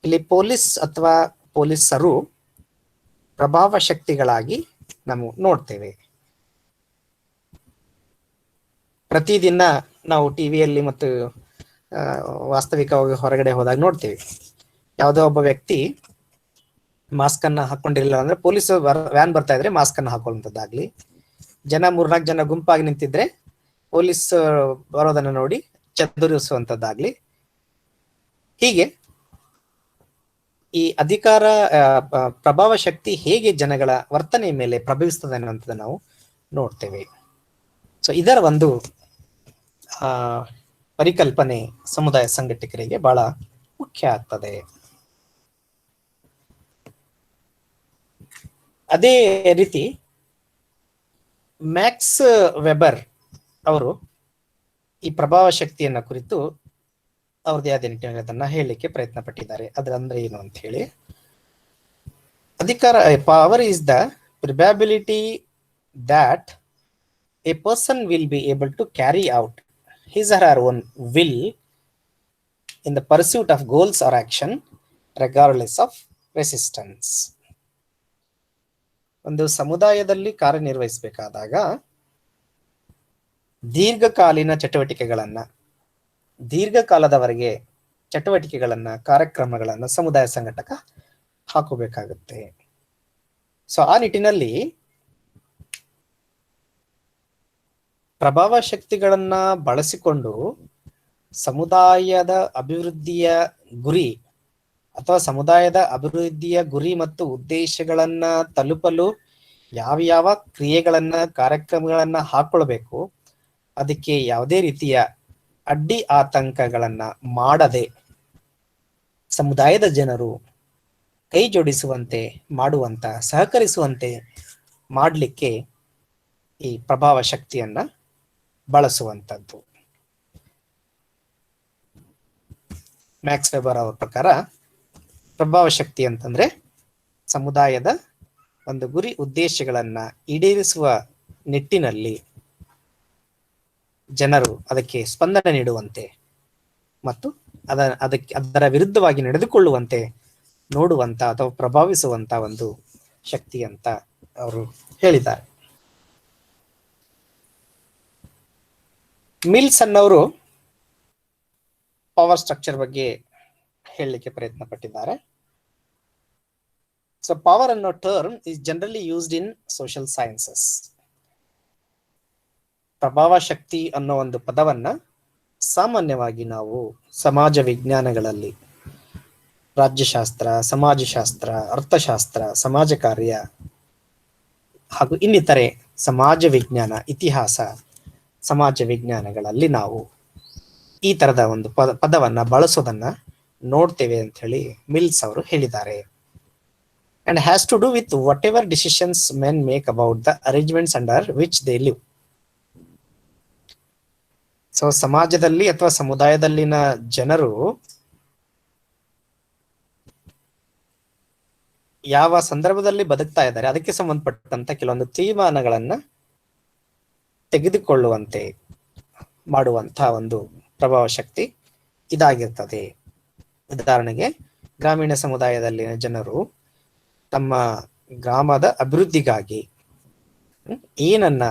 ಇಲ್ಲಿ ಪೊಲೀಸ್ ಅಥವಾ ಪೊಲೀಸರು ಪ್ರಭಾವ ಶಕ್ತಿಗಳಾಗಿ ನಾವು ನೋಡ್ತೇವೆ. ಪ್ರತಿದಿನ ನಾವು ಟಿವಿಯಲ್ಲಿ ಮತ್ತು ವಾಸ್ತವಿಕವಾಗಿ ಹೊರಗಡೆ ಹೋದಾಗ ನೋಡ್ತೀವಿ, ಯಾವುದೋ ಒಬ್ಬ ವ್ಯಕ್ತಿ ಮಾಸ್ಕ್ ಅನ್ನ ಹಾಕೊಂಡಿರಲಿಲ್ಲ ಅಂದ್ರೆ ಪೊಲೀಸ್ ವ್ಯಾನ್ ಬರ್ತಾ ಇದ್ರೆ ಮಾಸ್ಕ್ ಅನ್ನ ಹಾಕೊಳ್ಳುವಂಥದ್ದಾಗ್ಲಿ, ಜನ 3-4 ಜನ ಗುಂಪಾಗಿ ನಿಂತಿದ್ರೆ ಪೊಲೀಸ್ ಬರೋದನ್ನ ನೋಡಿ ಚದುರಿಸುವಂಥದ್ದಾಗ್ಲಿ, ಹೀಗೆ ಈ ಅಧಿಕಾರ ಪ್ರಭಾವ ಶಕ್ತಿ ಹೇಗೆ ಜನಗಳ ವರ್ತನೆಯ ಮೇಲೆ ಪ್ರಭಾವಿಸ್ತದೆ ಅನ್ನುವಂಥದ್ದು ನಾವು ನೋಡ್ತೇವೆ. ಸೊ ಇದರ ಒಂದು ಪರಿಕಲ್ಪನೆ ಸಮುದಾಯ ಸಂಘಟಕರಿಗೆ ಬಹಳ ಮುಖ್ಯ ಆಗ್ತದೆ. ಅದೇ ರೀತಿ ಮ್ಯಾಕ್ಸ್ ವೆಬರ್ ಅವರು ಈ ಪ್ರಭಾವ ಶಕ್ತಿಯನ್ನ ಕುರಿತು ಅವ್ರದ್ದೇ ಆದ ನಿಟ್ಟಿನಲ್ಲಿ ಅದನ್ನ ಹೇಳಲಿಕ್ಕೆ ಪ್ರಯತ್ನ ಪಟ್ಟಿದ್ದಾರೆ. ಅದಂದ್ರೆ ಏನು ಅಂತ ಹೇಳಿ, ಅಧಿಕಾರ power is the probability that a person will be able to carry out his or her own will in the pursuit of goals or action regardless of resistance. ಒಂದು ಸಮುದಾಯದಲ್ಲಿ ಕಾರ್ಯನಿರ್ವಹಿಸಬೇಕಾದಾಗ ದೀರ್ಘಕಾಲೀನ ದೀರ್ಘಕಾಲದವರೆಗೆ ಕಾರ್ಯಕ್ರಮಗಳನ್ನ ಸಮುದಾಯ ಸಂಘಟಕ ಹಾಕಬೇಕಾಗುತ್ತೆ. ಸೊ ಆ ನಿಟ್ಟಿನಲ್ಲಿ ಪ್ರಭಾವ ಶಕ್ತಿಗಳನ್ನ ಬಳಸಿಕೊಂಡು ಸಮುದಾಯದ ಅಭಿವೃದ್ಧಿಯ ಗುರಿ ಅಥವಾ ಸಮುದಾಯದ ಅಭಿವೃದ್ಧಿಯ ಗುರಿ ಮತ್ತು ಉದ್ದೇಶಗಳನ್ನ ತಲುಪಲು ಯಾವ ಕ್ರಿಯೆಗಳನ್ನ ಕಾರ್ಯಕ್ರಮಗಳನ್ನ ಹಾಕೊಳ್ಬೇಕು, ಅದಕ್ಕೆ ಯಾವುದೇ ರೀತಿಯ ಅಡ್ಡಿ ಆತಂಕಗಳನ್ನ ಮಾಡದೆ ಸಮುದಾಯದ ಜನರು ಕೈ ಜೋಡಿಸುವಂತೆ ಮಾಡುವಂತ ಸಹಕರಿಸುವಂತೆ ಮಾಡಲಿಕ್ಕೆ ಈ ಪ್ರಭಾವ ಶಕ್ತಿಯನ್ನ ಬಳಸುವಂಥದ್ದು. ಮ್ಯಾಕ್ಸ್ ವೆಬರ್ ಅವರ ಪ್ರಕಾರ ಪ್ರಭಾವ ಶಕ್ತಿ ಅಂತಂದ್ರೆ ಸಮುದಾಯದ ಒಂದು ಗುರಿ ಉದ್ದೇಶಗಳನ್ನ ಈಡೇರಿಸುವ ನಿಟ್ಟಿನಲ್ಲಿ ಜನರು ಅದಕ್ಕೆ ಸ್ಪಂದನೆ ನೀಡುವಂತೆ ಮತ್ತು ಅದರ ವಿರುದ್ಧವಾಗಿ ನಡೆದುಕೊಳ್ಳುವಂತೆ ನೋಡುವಂತ ಅಥವಾ ಪ್ರಭಾವಿಸುವಂತ ಒಂದು ಶಕ್ತಿ ಅಂತ ಅವರು ಹೇಳಿದ್ದಾರೆ. ಮಿಲ್ಸ್ ಅನ್ನೋರು ಪವರ್ ಸ್ಟ್ರಕ್ಚರ್ ಬಗ್ಗೆ ಹೇಳಲಿಕ್ಕೆ ಪ್ರಯತ್ನ ಪಟ್ಟಿದ್ದಾರೆ. ಸೊ ಪವರ್ ಅನ್ನೋ term is generally used in social sciences. ಪ್ರಭಾವ ಶಕ್ತಿ ಅನ್ನೋ ಒಂದು ಪದವನ್ನ ಸಾಮಾನ್ಯವಾಗಿ ನಾವು ಸಮಾಜ ವಿಜ್ಞಾನಗಳಲ್ಲಿ, ರಾಜ್ಯಶಾಸ್ತ್ರ, ಸಮಾಜಶಾಸ್ತ್ರ, ಅರ್ಥಶಾಸ್ತ್ರ, ಸಮಾಜ ಕಾರ್ಯ ಹಾಗೂ ಇನ್ನಿತರೆ ಸಮಾಜ ವಿಜ್ಞಾನ, ಇತಿಹಾಸ, ಸಮಾಜ ವಿಜ್ಞಾನಗಳಲ್ಲಿ ನಾವು ಈ ತರದ ಒಂದು ಪದವನ್ನ ಬಳಸೋದನ್ನ ನೋಡ್ತೇವೆ ಅಂತ ಹೇಳಿ ಮಿಲ್ಸ್ ಅವರು ಹೇಳಿದ್ದಾರೆ. And has to do with whatever decisions men make about the arrangements under which they live. So ಸಮಾಜದಲ್ಲಿ ಅಥವಾ ಸಮುದಾಯದಲ್ಲಿನ ಜನರು ಯಾವ ಸಂದರ್ಭದಲ್ಲಿ ಬದುಕ್ತಾ ಇದ್ದಾರೆ ಅದಕ್ಕೆ ಸಂಬಂಧಪಟ್ಟಂತ ಕೆಲವೊಂದು ತೀರ್ಮಾನಗಳನ್ನ ತೆಗೆದುಕೊಳ್ಳುವಂತೆ ಮಾಡುವಂತಹ ಒಂದು ಪ್ರಭಾವ ಶಕ್ತಿ ಇದಾಗಿರ್ತದೆ. ಉದಾಹರಣೆಗೆ ಗ್ರಾಮೀಣ ಸಮುದಾಯದಲ್ಲಿನ ಜನರು ತಮ್ಮ ಗ್ರಾಮದ ಅಭಿವೃದ್ಧಿಗಾಗಿ ಏನನ್ನ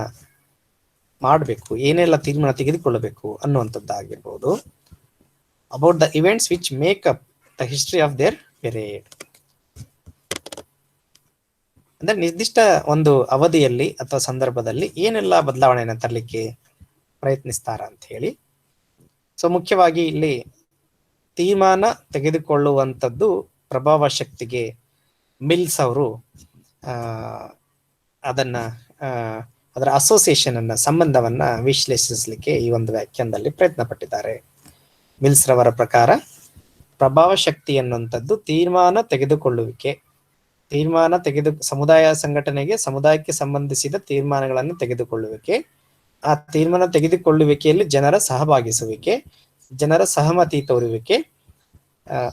ಮಾಡಬೇಕು, ಏನೆಲ್ಲ ತೀರ್ಮಾನ ತೆಗೆದುಕೊಳ್ಳಬೇಕು ಅನ್ನುವಂಥದ್ದಾಗಿರ್ಬೋದು. About the events which make up the history of their period. ಅಂದ್ರೆ ನಿರ್ದಿಷ್ಟ ಒಂದು ಅವಧಿಯಲ್ಲಿ ಅಥವಾ ಸಂದರ್ಭದಲ್ಲಿ ಏನೆಲ್ಲ ಬದಲಾವಣೆಯನ್ನು ತರಲಿಕ್ಕೆ ಪ್ರಯತ್ನಿಸ್ತಾರ ಅಂತ ಹೇಳಿ. ಸೊ ಮುಖ್ಯವಾಗಿ ಇಲ್ಲಿ ತೀರ್ಮಾನ ತೆಗೆದುಕೊಳ್ಳುವಂಥದ್ದು ಪ್ರಭಾವ ಶಕ್ತಿಗೆ ಮಿಲ್ಸ್ ಅವರು ಅದರ ಅಸೋಸಿಯೇಷನ್ ಅನ್ನ, ಸಂಬಂಧವನ್ನ ವಿಶ್ಲೇಷಿಸಲಿಕ್ಕೆ ಈ ಒಂದು ವ್ಯಾಖ್ಯಾನದಲ್ಲಿ ಪ್ರಯತ್ನ ಪಟ್ಟಿದ್ದಾರೆ. ಮಿಲ್ಸ್ ರವರ ಪ್ರಕಾರ ಪ್ರಭಾವ ಶಕ್ತಿ ಅನ್ನುವಂಥದ್ದು ಸಮುದಾಯ ಸಂಘಟನೆಗೆ, ಸಮುದಾಯಕ್ಕೆ ಸಂಬಂಧಿಸಿದ ತೀರ್ಮಾನಗಳನ್ನು ತೆಗೆದುಕೊಳ್ಳುವಿಕೆ, ಆ ತೀರ್ಮಾನ ತೆಗೆದುಕೊಳ್ಳುವಿಕೆಯಲ್ಲಿ ಜನರ ಸಹಭಾಗಿಸುವಿಕೆ, ಜನರ ಸಹಮತಿ ತೋರುವಿಕೆ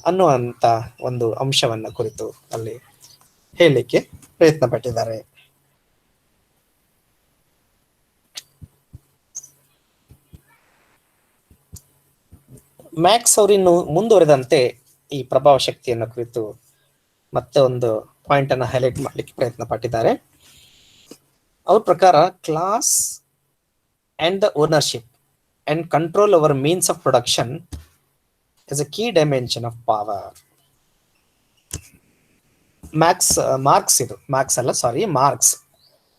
ಅನ್ನುವಂತ ಒಂದು ಅಂಶವನ್ನ ಕುರಿತು ಅಲ್ಲಿ ಹೇಳಲಿಕ್ಕೆ ಪ್ರಯತ್ನ ಪಟ್ಟಿದ್ದಾರೆ. ಮ್ಯಾಕ್ಸ್ ಅವರಿನ್ನು ಮುಂದುವರೆದಂತೆ ಈ ಪ್ರಭಾವ ಶಕ್ತಿಯನ್ನು ಕುರಿತು ಮತ್ತೆ ಒಂದು ಪಾಯಿಂಟ್ ಅನ್ನು ಹೈಲೈಟ್ ಮಾಡಲಿಕ್ಕೆ ಪ್ರಯತ್ನ ಪಟ್ಟಿದ್ದಾರೆ. ಅವ್ರ ಪ್ರಕಾರ class and the ownership and control over means of production is a key dimension of power.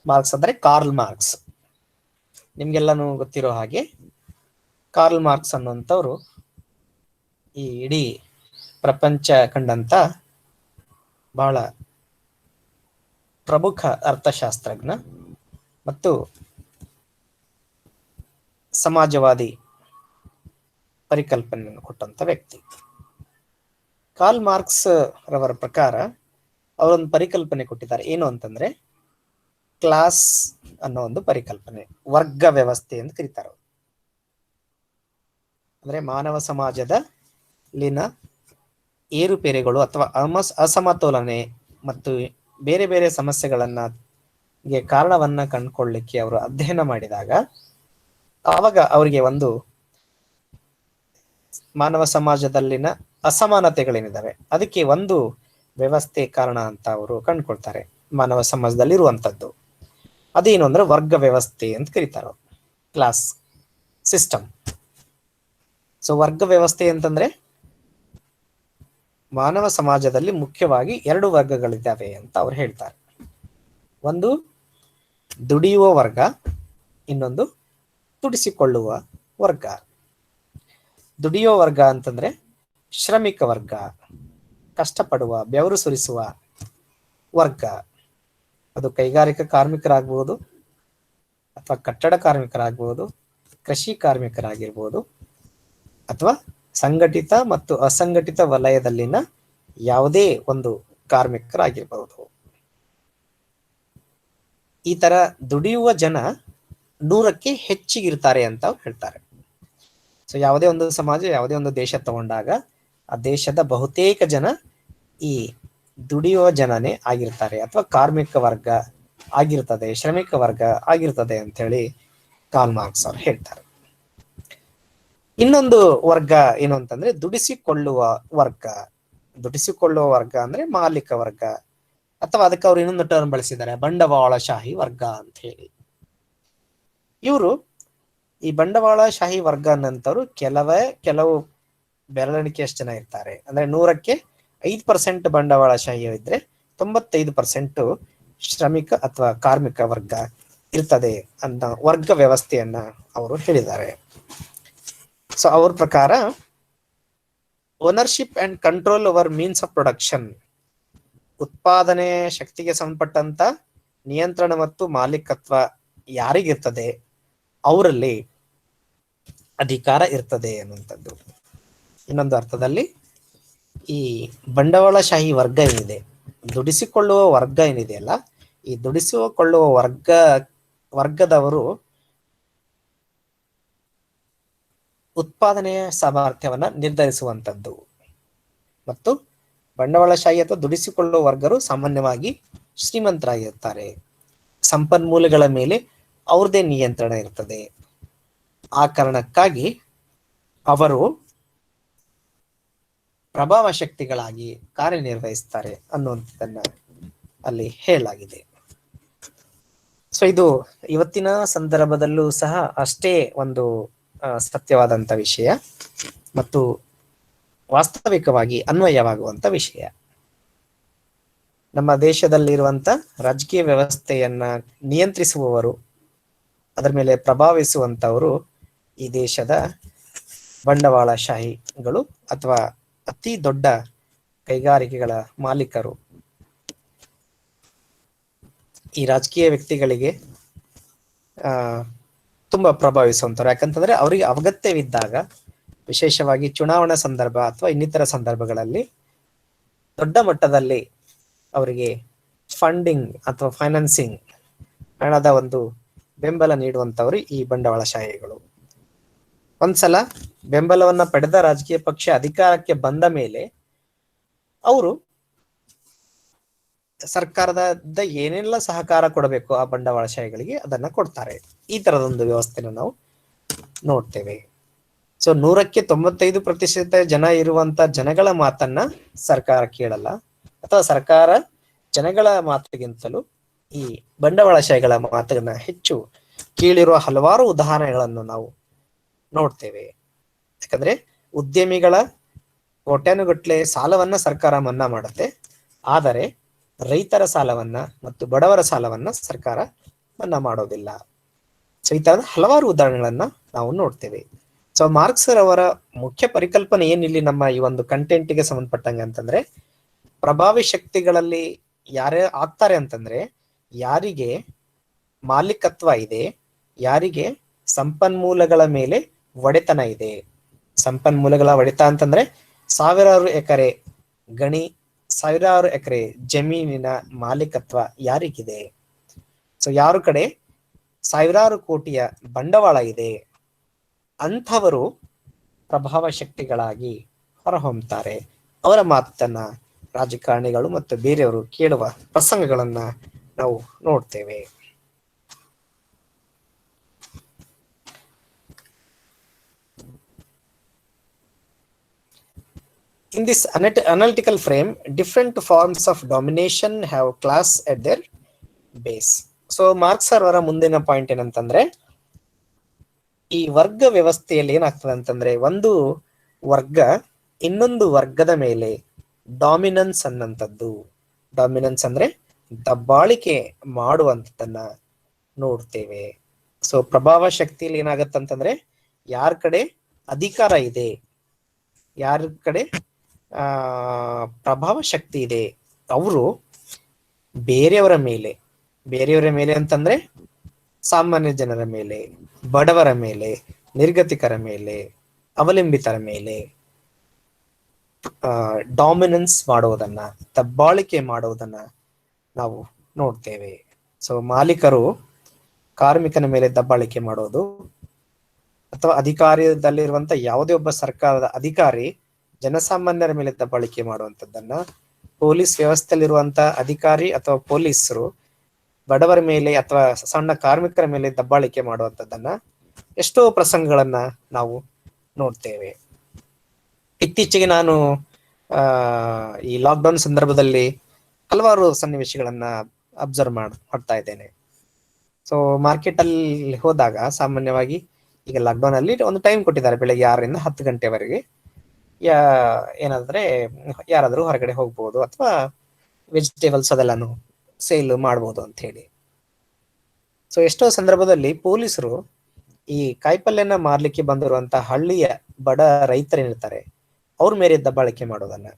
Marks ಅಂದ್ರೆ ಕಾರ್ಲ್ ಮಾರ್ಕ್ಸ್. ನಿಮ್ಗೆಲ್ಲಾನು ಗೊತ್ತಿರೋ ಹಾಗೆ ಕಾರ್ಲ್ ಮಾರ್ಕ್ಸ್ ಅನ್ನುವಂಥವ್ರು ಈ ಇಡೀ ಪ್ರಪಂಚ ಕಂಡಂತ ಬಹಳ ಪ್ರಮುಖ ಅರ್ಥಶಾಸ್ತ್ರಜ್ಞ ಮತ್ತು ಸಮಾಜವಾದಿ ಪರಿಕಲ್ಪನೆಯನ್ನು ಕೊಟ್ಟಂತ ವ್ಯಕ್ತಿ. ಕಾರ್ಲ್ ಮಾರ್ಕ್ಸ್ ರವರ ಪ್ರಕಾರ ಅವರೊಂದು ಪರಿಕಲ್ಪನೆ ಕೊಟ್ಟಿದ್ದಾರೆ. ಏನು ಅಂತಂದ್ರೆ ಕ್ಲಾಸ್ ಅನ್ನೋ ಒಂದು ಪರಿಕಲ್ಪನೆ, ವರ್ಗ ವ್ಯವಸ್ಥೆ ಅಂತ ಕರೀತಾರೆ. ಅಂದ್ರೆ ಮಾನವ ಸಮಾಜದಲ್ಲಿನ ಏರುಪೇರೆಗಳು ಅಥವಾ ಅಸಮತೋಲನೆ ಮತ್ತು ಬೇರೆ ಬೇರೆ ಸಮಸ್ಯೆಗಳನ್ನ ಕಾರಣವನ್ನ ಕಂಡುಕೊಳ್ಳಿಕ್ಕೆ ಅವರು ಅಧ್ಯಯನ ಮಾಡಿದಾಗ ಆವಾಗ ಅವರಿಗೆ ಒಂದು ಮಾನವ ಸಮಾಜದಲ್ಲಿನ ಅಸಮಾನತೆಗಳೇನಿದಾವೆ ಅದಕ್ಕೆ ಒಂದು ವ್ಯವಸ್ಥೆ ಕಾರಣ ಅಂತ ಅವರು ಕಂಡುಕೊಳ್ತಾರೆ. ಮಾನವ ಸಮಾಜದಲ್ಲಿ ಇರುವಂತದ್ದು ಅದೇನು ಅಂದ್ರೆ ವರ್ಗ ವ್ಯವಸ್ಥೆ ಅಂತ ಕರೀತಾರೆ, ಕ್ಲಾಸ್ ಸಿಸ್ಟಮ್. ಸೊ ವರ್ಗ ವ್ಯವಸ್ಥೆ ಅಂತಂದ್ರೆ ಮಾನವ ಸಮಾಜದಲ್ಲಿ ಮುಖ್ಯವಾಗಿ 2 ವರ್ಗಗಳಿದ್ದಾವೆ ಅಂತ ಅವ್ರು ಹೇಳ್ತಾರೆ. ಒಂದು ದುಡಿಯುವ ವರ್ಗ, ಇನ್ನೊಂದು ತುಡಿಸಿಕೊಳ್ಳುವ ವರ್ಗ. ದುಡಿಯುವ ವರ್ಗ ಅಂತಂದ್ರೆ ಶ್ರಮಿಕ ವರ್ಗ, ಕಷ್ಟಪಡುವ, ಬೆವರು ಸುರಿಸುವ ವರ್ಗ. ಅದು ಕೈಗಾರಿಕಾ ಕಾರ್ಮಿಕರಾಗ್ಬೋದು ಅಥವಾ ಕಟ್ಟಡ ಕಾರ್ಮಿಕರಾಗ್ಬೋದು, ಕೃಷಿ ಕಾರ್ಮಿಕರಾಗಿರ್ಬೋದು ಅಥವಾ ಸಂಘಟಿತ ಮತ್ತು ಅಸಂಘಟಿತ ವಲಯದಲ್ಲಿನ ಯಾವುದೇ ಒಂದು ಕಾರ್ಮಿಕರಾಗಿರ್ಬಹುದು. ಈ ತರ ದುಡಿಯುವ ಜನ 100ಕ್ಕೆ ಹೆಚ್ಚಿಗಿರ್ತಾರೆ ಅಂತ ಹೇಳ್ತಾರೆ. ಸೊ ಯಾವುದೇ ಒಂದು ಸಮಾಜ, ಯಾವುದೇ ಒಂದು ದೇಶ ತಗೊಂಡಾಗ ಆ ದೇಶದ ಬಹುತೇಕ ಜನ ಈ ದುಡಿಯುವ ಜನನೇ ಆಗಿರ್ತಾರೆ ಅಥವಾ ಕಾರ್ಮಿಕ ವರ್ಗ ಆಗಿರ್ತದೆ, ಶ್ರಮಿಕ ವರ್ಗ ಆಗಿರ್ತದೆ ಅಂತ ಹೇಳಿ ಕಾರ್ಲ್ ಮಾರ್ಕ್ಸ್ ಅವರು ಹೇಳ್ತಾರೆ. ಇನ್ನೊಂದು ವರ್ಗ ಏನು ಅಂತಂದ್ರೆ ದುಡಿಸಿಕೊಳ್ಳುವ ವರ್ಗ. ದುಡಿಸಿಕೊಳ್ಳುವ ವರ್ಗ ಅಂದ್ರೆ ಮಾಲೀಕ ವರ್ಗ, ಅಥವಾ ಅದಕ್ಕೆ ಅವ್ರು ಇನ್ನೊಂದು ಟರ್ಮ್ ಬಳಸಿದ್ದಾರೆ, ಬಂಡವಾಳಶಾಹಿ ವರ್ಗ ಅಂತ ಹೇಳಿ. ಇವರು ಈ ಬಂಡವಾಳಶಾಹಿ ವರ್ಗ ಅನ್ನಂತವ್ರು ಕೆಲವು ಬೆರಳೆಣಿಕೆಯಷ್ಟು ಜನ ಇರ್ತಾರೆ. ಅಂದ್ರೆ 100ಕ್ಕೆ 5% ಬಂಡವಾಳಶಾಹಿ ಇದ್ರೆ 95% ಶ್ರಮಿಕ ಅಥವಾ ಕಾರ್ಮಿಕ ವರ್ಗ ಇರ್ತದೆ ಅಂತ ವರ್ಗ ವ್ಯವಸ್ಥೆಯನ್ನ ಅವರು ಹೇಳಿದ್ದಾರೆ. ಸೊ ಅವ್ರ ಪ್ರಕಾರ ownership and control over means of production, ಉತ್ಪಾದನೆ ಶಕ್ತಿಗೆ ಸಂಬಂಧಪಟ್ಟಂತ ನಿಯಂತ್ರಣ ಮತ್ತು ಮಾಲೀಕತ್ವ ಯಾರಿಗಿರ್ತದೆ ಅವರಲ್ಲಿ ಅಧಿಕಾರ ಇರ್ತದೆ ಅನ್ನುವಂಥದ್ದು. ಇನ್ನೊಂದು ಅರ್ಥದಲ್ಲಿ ಈ ಬಂಡವಾಳಶಾಹಿ ವರ್ಗ ಏನಿದೆ, ದುಡಿಸಿಕೊಳ್ಳುವ ವರ್ಗ ಏನಿದೆಯಲ್ಲ, ಈ ದುಡಿಸಿಕೊಳ್ಳುವ ವರ್ಗದವರು ಉತ್ಪಾದನೆಯ ಸಾಮರ್ಥ್ಯವನ್ನ ನಿರ್ಧರಿಸುವಂಥದ್ದು. ಮತ್ತು ಬಂಡವಾಳಶಾಹಿ ಅಥವಾ ದುಡಿಸಿಕೊಳ್ಳುವ ವರ್ಗರು ಸಾಮಾನ್ಯವಾಗಿ ಶ್ರೀಮಂತರಾಗಿರ್ತಾರೆ. ಸಂಪನ್ಮೂಲಗಳ ಮೇಲೆ ಅವ್ರದೇ ನಿಯಂತ್ರಣ ಇರ್ತದೆ. ಆ ಕಾರಣಕ್ಕಾಗಿ ಅವರು ಪ್ರಭಾವ ಶಕ್ತಿಗಳಾಗಿ ಕಾರ್ಯನಿರ್ವಹಿಸ್ತಾರೆ ಅನ್ನುವಂಥದ್ದನ್ನ ಅಲ್ಲಿ ಹೇಳಲಾಗಿದೆ. ಸೊ ಇದು ಇವತ್ತಿನ ಸಂದರ್ಭದಲ್ಲೂ ಸಹ ಅಷ್ಟೇ ಒಂದು ಸತ್ಯವಾದಂತ ವಿಷಯ ಮತ್ತು ವಾಸ್ತವಿಕವಾಗಿ ಅನ್ವಯವಾಗುವಂತ ವಿಷಯ. ನಮ್ಮ ದೇಶದಲ್ಲಿರುವಂತ ರಾಜಕೀಯ ವ್ಯವಸ್ಥೆಯನ್ನ ನಿಯಂತ್ರಿಸುವವರು, ಅದರ ಮೇಲೆ ಪ್ರಭಾವಿಸುವಂತವರು ಈ ದೇಶದ ಬಂಡವಾಳಶಾಹಿಗಳು ಅಥವಾ ಅತಿ ದೊಡ್ಡ ಕೈಗಾರಿಕೆಗಳ ಮಾಲೀಕರು. ಈ ರಾಜಕೀಯ ವ್ಯಕ್ತಿಗಳಿಗೆ ತುಂಬಾ ಪ್ರಭಾವಿಸುವಂತವ್ರು. ಯಾಕಂತಂದ್ರೆ ಅವರಿಗೆ ಅಗತ್ಯವಿದ್ದಾಗ, ವಿಶೇಷವಾಗಿ ಚುನಾವಣಾ ಸಂದರ್ಭ ಅಥವಾ ಇನ್ನಿತರ ಸಂದರ್ಭಗಳಲ್ಲಿ ದೊಡ್ಡ ಮಟ್ಟದಲ್ಲಿ ಅವರಿಗೆ ಫಂಡಿಂಗ್ ಅಥವಾ ಫೈನಾನ್ಸಿಂಗ್, ಹಣದ ಒಂದು ಬೆಂಬಲ ನೀಡುವಂತವರು ಈ ಬಂಡವಾಳಶಾಹಿಗಳು. ಒಂದ್ಸಲ ಬೆಂಬಲವನ್ನ ಪಡೆದ ರಾಜಕೀಯ ಪಕ್ಷ ಅಧಿಕಾರಕ್ಕೆ ಬಂದ ಮೇಲೆ ಅವರು ಸರ್ಕಾರದ ಏನೆಲ್ಲ ಸಹಕಾರ ಕೊಡಬೇಕು ಆ ಬಂಡವಾಳಶಾಹಿಗಳಿಗೆ ಅದನ್ನ ಕೊಡ್ತಾರೆ. ಈ ತರದೊಂದು ವ್ಯವಸ್ಥೆನ ನಾವು ನೋಡ್ತೇವೆ. ಸೊ 100ಕ್ಕೆ 95% ಜನ ಇರುವಂತ ಜನಗಳ ಮಾತನ್ನ ಸರ್ಕಾರ ಕೇಳಲ್ಲ, ಅಥವಾ ಸರ್ಕಾರ ಜನಗಳ ಮಾತಿಗಿಂತಲೂ ಈ ಬಂಡವಾಳಶಾಹಿಗಳ ಮಾತನ್ನ ಹೆಚ್ಚು ಕೇಳಿರುವ ಹಲವಾರು ಉದಾಹರಣೆಗಳನ್ನು ನಾವು ನೋಡ್ತೇವೆ. ಯಾಕಂದ್ರೆ ಉದ್ಯಮಿಗಳ ಕೋಟ್ಯಾನುಗಟ್ಲೆ ಸಾಲವನ್ನ ಸರ್ಕಾರ ಮನ್ನಾ ಮಾಡುತ್ತೆ, ಆದರೆ ರೈತರ ಸಾಲವನ್ನ ಮತ್ತು ಬಡವರ ಸಾಲವನ್ನ ಸರ್ಕಾರ ಮನ್ನಾ ಮಾಡೋದಿಲ್ಲ. ಸೊ ಈ ತರದ ಹಲವಾರು ಉದಾಹರಣೆಗಳನ್ನ ನಾವು ನೋಡ್ತೇವೆ. ಸೊ ಮಾರ್ಕ್ಸ್ ಅವರ ಮುಖ್ಯ ಪರಿಕಲ್ಪನೆ ಏನಿಲ್ಲಿ ನಮ್ಮ ಈ ಒಂದು ಕಂಟೆಂಟ್ಗೆ ಸಂಬಂಧಪಟ್ಟಂಗೆ ಅಂತಂದ್ರೆ, ಪ್ರಭಾವಿ ಶಕ್ತಿಗಳಲ್ಲಿ ಯಾರೇ ಆಗ್ತಾರೆ ಅಂತಂದ್ರೆ ಯಾರಿಗೆ ಮಾಲೀಕತ್ವ ಇದೆ, ಯಾರಿಗೆ ಸಂಪನ್ಮೂಲಗಳ ಮೇಲೆ ಒಡೆತನ ಇದೆ. ಸಂಪನ್ಮೂಲಗಳ ಒಡೆತ ಅಂತಂದ್ರೆ ಸಾವಿರಾರು ಎಕರೆ ಗಣಿ, ಸಾವಿರಾರು ಎಕರೆ ಜಮೀನಿನ ಮಾಲೀಕತ್ವ ಯಾರಿಗಿದೆ. ಸೊ ಯಾರ ಕಡೆ ಸಾವಿರಾರು ಕೋಟಿಯ ಬಂಡವಾಳ ಇದೆ, ಅಂಥವರು ಪ್ರಭಾವ ಶಕ್ತಿಗಳಾಗಿ ಹೊರಹೊಮ್ಮುತ್ತಾರೆ. ಅವರ ಮಾತನ್ನ ರಾಜಕಾರಣಿಗಳು ಮತ್ತು ಬೇರೆಯವರು ಕೇಳುವ ಪ್ರಸಂಗಗಳನ್ನ ನಾವು ನೋಡ್ತೇವೆ. In this analytical frame, different forms of domination have class at their base. So marks ಅವರ ಮುಂದಿನ ಪಾಯಿಂಟ್ ಏನಂತಂದ್ರೆ, ಈ ವರ್ಗ ವ್ಯವಸ್ಥೆಯಲ್ಲಿ ಏನಾಗ್ತದೆ ಅಂತಂದ್ರೆ, ಒಂದು ವರ್ಗ ಇನ್ನೊಂದು ವರ್ಗದ ಮೇಲೆ ಡಾಮಿನೆನ್ಸ್ ಅನ್ನಂಥದ್ದು. ಡಾಮಿನೆನ್ಸ್ ಅಂದ್ರೆ ದಬ್ಬಾಳಿಕೆ ಮಾಡುವಂಥದ್ದನ್ನ ನೋಡ್ತೇವೆ. ಸೊ ಪ್ರಭಾವ ಶಕ್ತಿಯಲ್ಲಿ ಏನಾಗತ್ತಂತಂದ್ರೆ, ಯಾರ ಕಡೆ ಅಧಿಕಾರ ಇದೆ, ಯಾರ ಕಡೆ ಪ್ರಭಾವ ಶಕ್ತಿ ಇದೆ, ಅವರು ಬೇರೆಯವರ ಮೇಲೆ ಅಂತಂದ್ರೆ ಸಾಮಾನ್ಯ ಜನರ ಮೇಲೆ, ಬಡವರ ಮೇಲೆ, ನಿರ್ಗತಿಕರ ಮೇಲೆ, ಅವಲಂಬಿತರ ಮೇಲೆ ಡಾಮಿನೆನ್ಸ್ ಮಾಡುವುದನ್ನ, ದಬ್ಬಾಳಿಕೆ ಮಾಡುವುದನ್ನ ನಾವು ನೋಡ್ತೇವೆ. ಸೊ ಮಾಲೀಕರು ಕಾರ್ಮಿಕನ ಮೇಲೆ ದಬ್ಬಾಳಿಕೆ ಮಾಡೋದು, ಅಥವಾ ಅಧಿಕಾರದಲ್ಲಿರುವಂತ ಯಾವುದೇ ಒಬ್ಬ ಸರ್ಕಾರದ ಅಧಿಕಾರಿ ಜನಸಾಮಾನ್ಯರ ಮೇಲೆ ದಬ್ಬಾಳಿಕೆ ಮಾಡುವಂಥದ್ದನ್ನ, ಪೊಲೀಸ್ ವ್ಯವಸ್ಥೆಯಲ್ಲಿರುವಂತ ಅಧಿಕಾರಿ ಅಥವಾ ಪೊಲೀಸರು ಬಡವರ ಮೇಲೆ ಅಥವಾ ಸಣ್ಣ ಕಾರ್ಮಿಕರ ಮೇಲೆ ದಬ್ಬಾಳಿಕೆ ಮಾಡುವಂಥದ್ದನ್ನ ಎಷ್ಟೋ ಪ್ರಸಂಗಗಳನ್ನ ನಾವು ನೋಡ್ತೇವೆ. ಇತ್ತೀಚೆಗೆ ನಾನು ಈ ಲಾಕ್ಡೌನ್ ಸಂದರ್ಭದಲ್ಲಿ ಹಲವಾರು ಸನ್ನಿವೇಶಗಳನ್ನ ಅಬ್ಸರ್ವ್ ಮಾಡ್ತಾ ಇದ್ದೇನೆ. ಸೊ ಮಾರ್ಕೆಟ್ ಅಲ್ಲಿ ಹೋದಾಗ ಸಾಮಾನ್ಯವಾಗಿ ಈಗ ಲಾಕ್ಡೌನ್ ಅಲ್ಲಿ ಒಂದು ಟೈಮ್ ಕೊಟ್ಟಿದ್ದಾರೆ, ಬೆಳಗ್ಗೆ 6ರಿಂದ 10 ಗಂಟೆವರೆಗೆ. ಏನಾದ್ರೆ ಯಾರಾದ್ರೂ ಹೊರಗಡೆ ಹೋಗ್ಬೋದು ಅಥವಾ ವೆಜಿಟೇಬಲ್ಸ್ ಅದೆಲ್ಲಾನು ಸೇಲ್ ಮಾಡ್ಬೋದು ಅಂತ ಹೇಳಿ. ಸೊ ಎಷ್ಟೋ ಸಂದರ್ಭದಲ್ಲಿ ಪೊಲೀಸರು ಈ ಕಾಯಿಪಲ್ಯನ ಮಾರ್ಲಿಕ್ಕೆ ಬಂದಿರುವಂತ ಹಳ್ಳಿಯ ಬಡ ರೈತರೇನಿರ್ತಾರೆ ಅವ್ರ ಮೇಲೆ ದಬ್ಬಾಳಿಕೆ ಮಾಡೋದನ್ನ,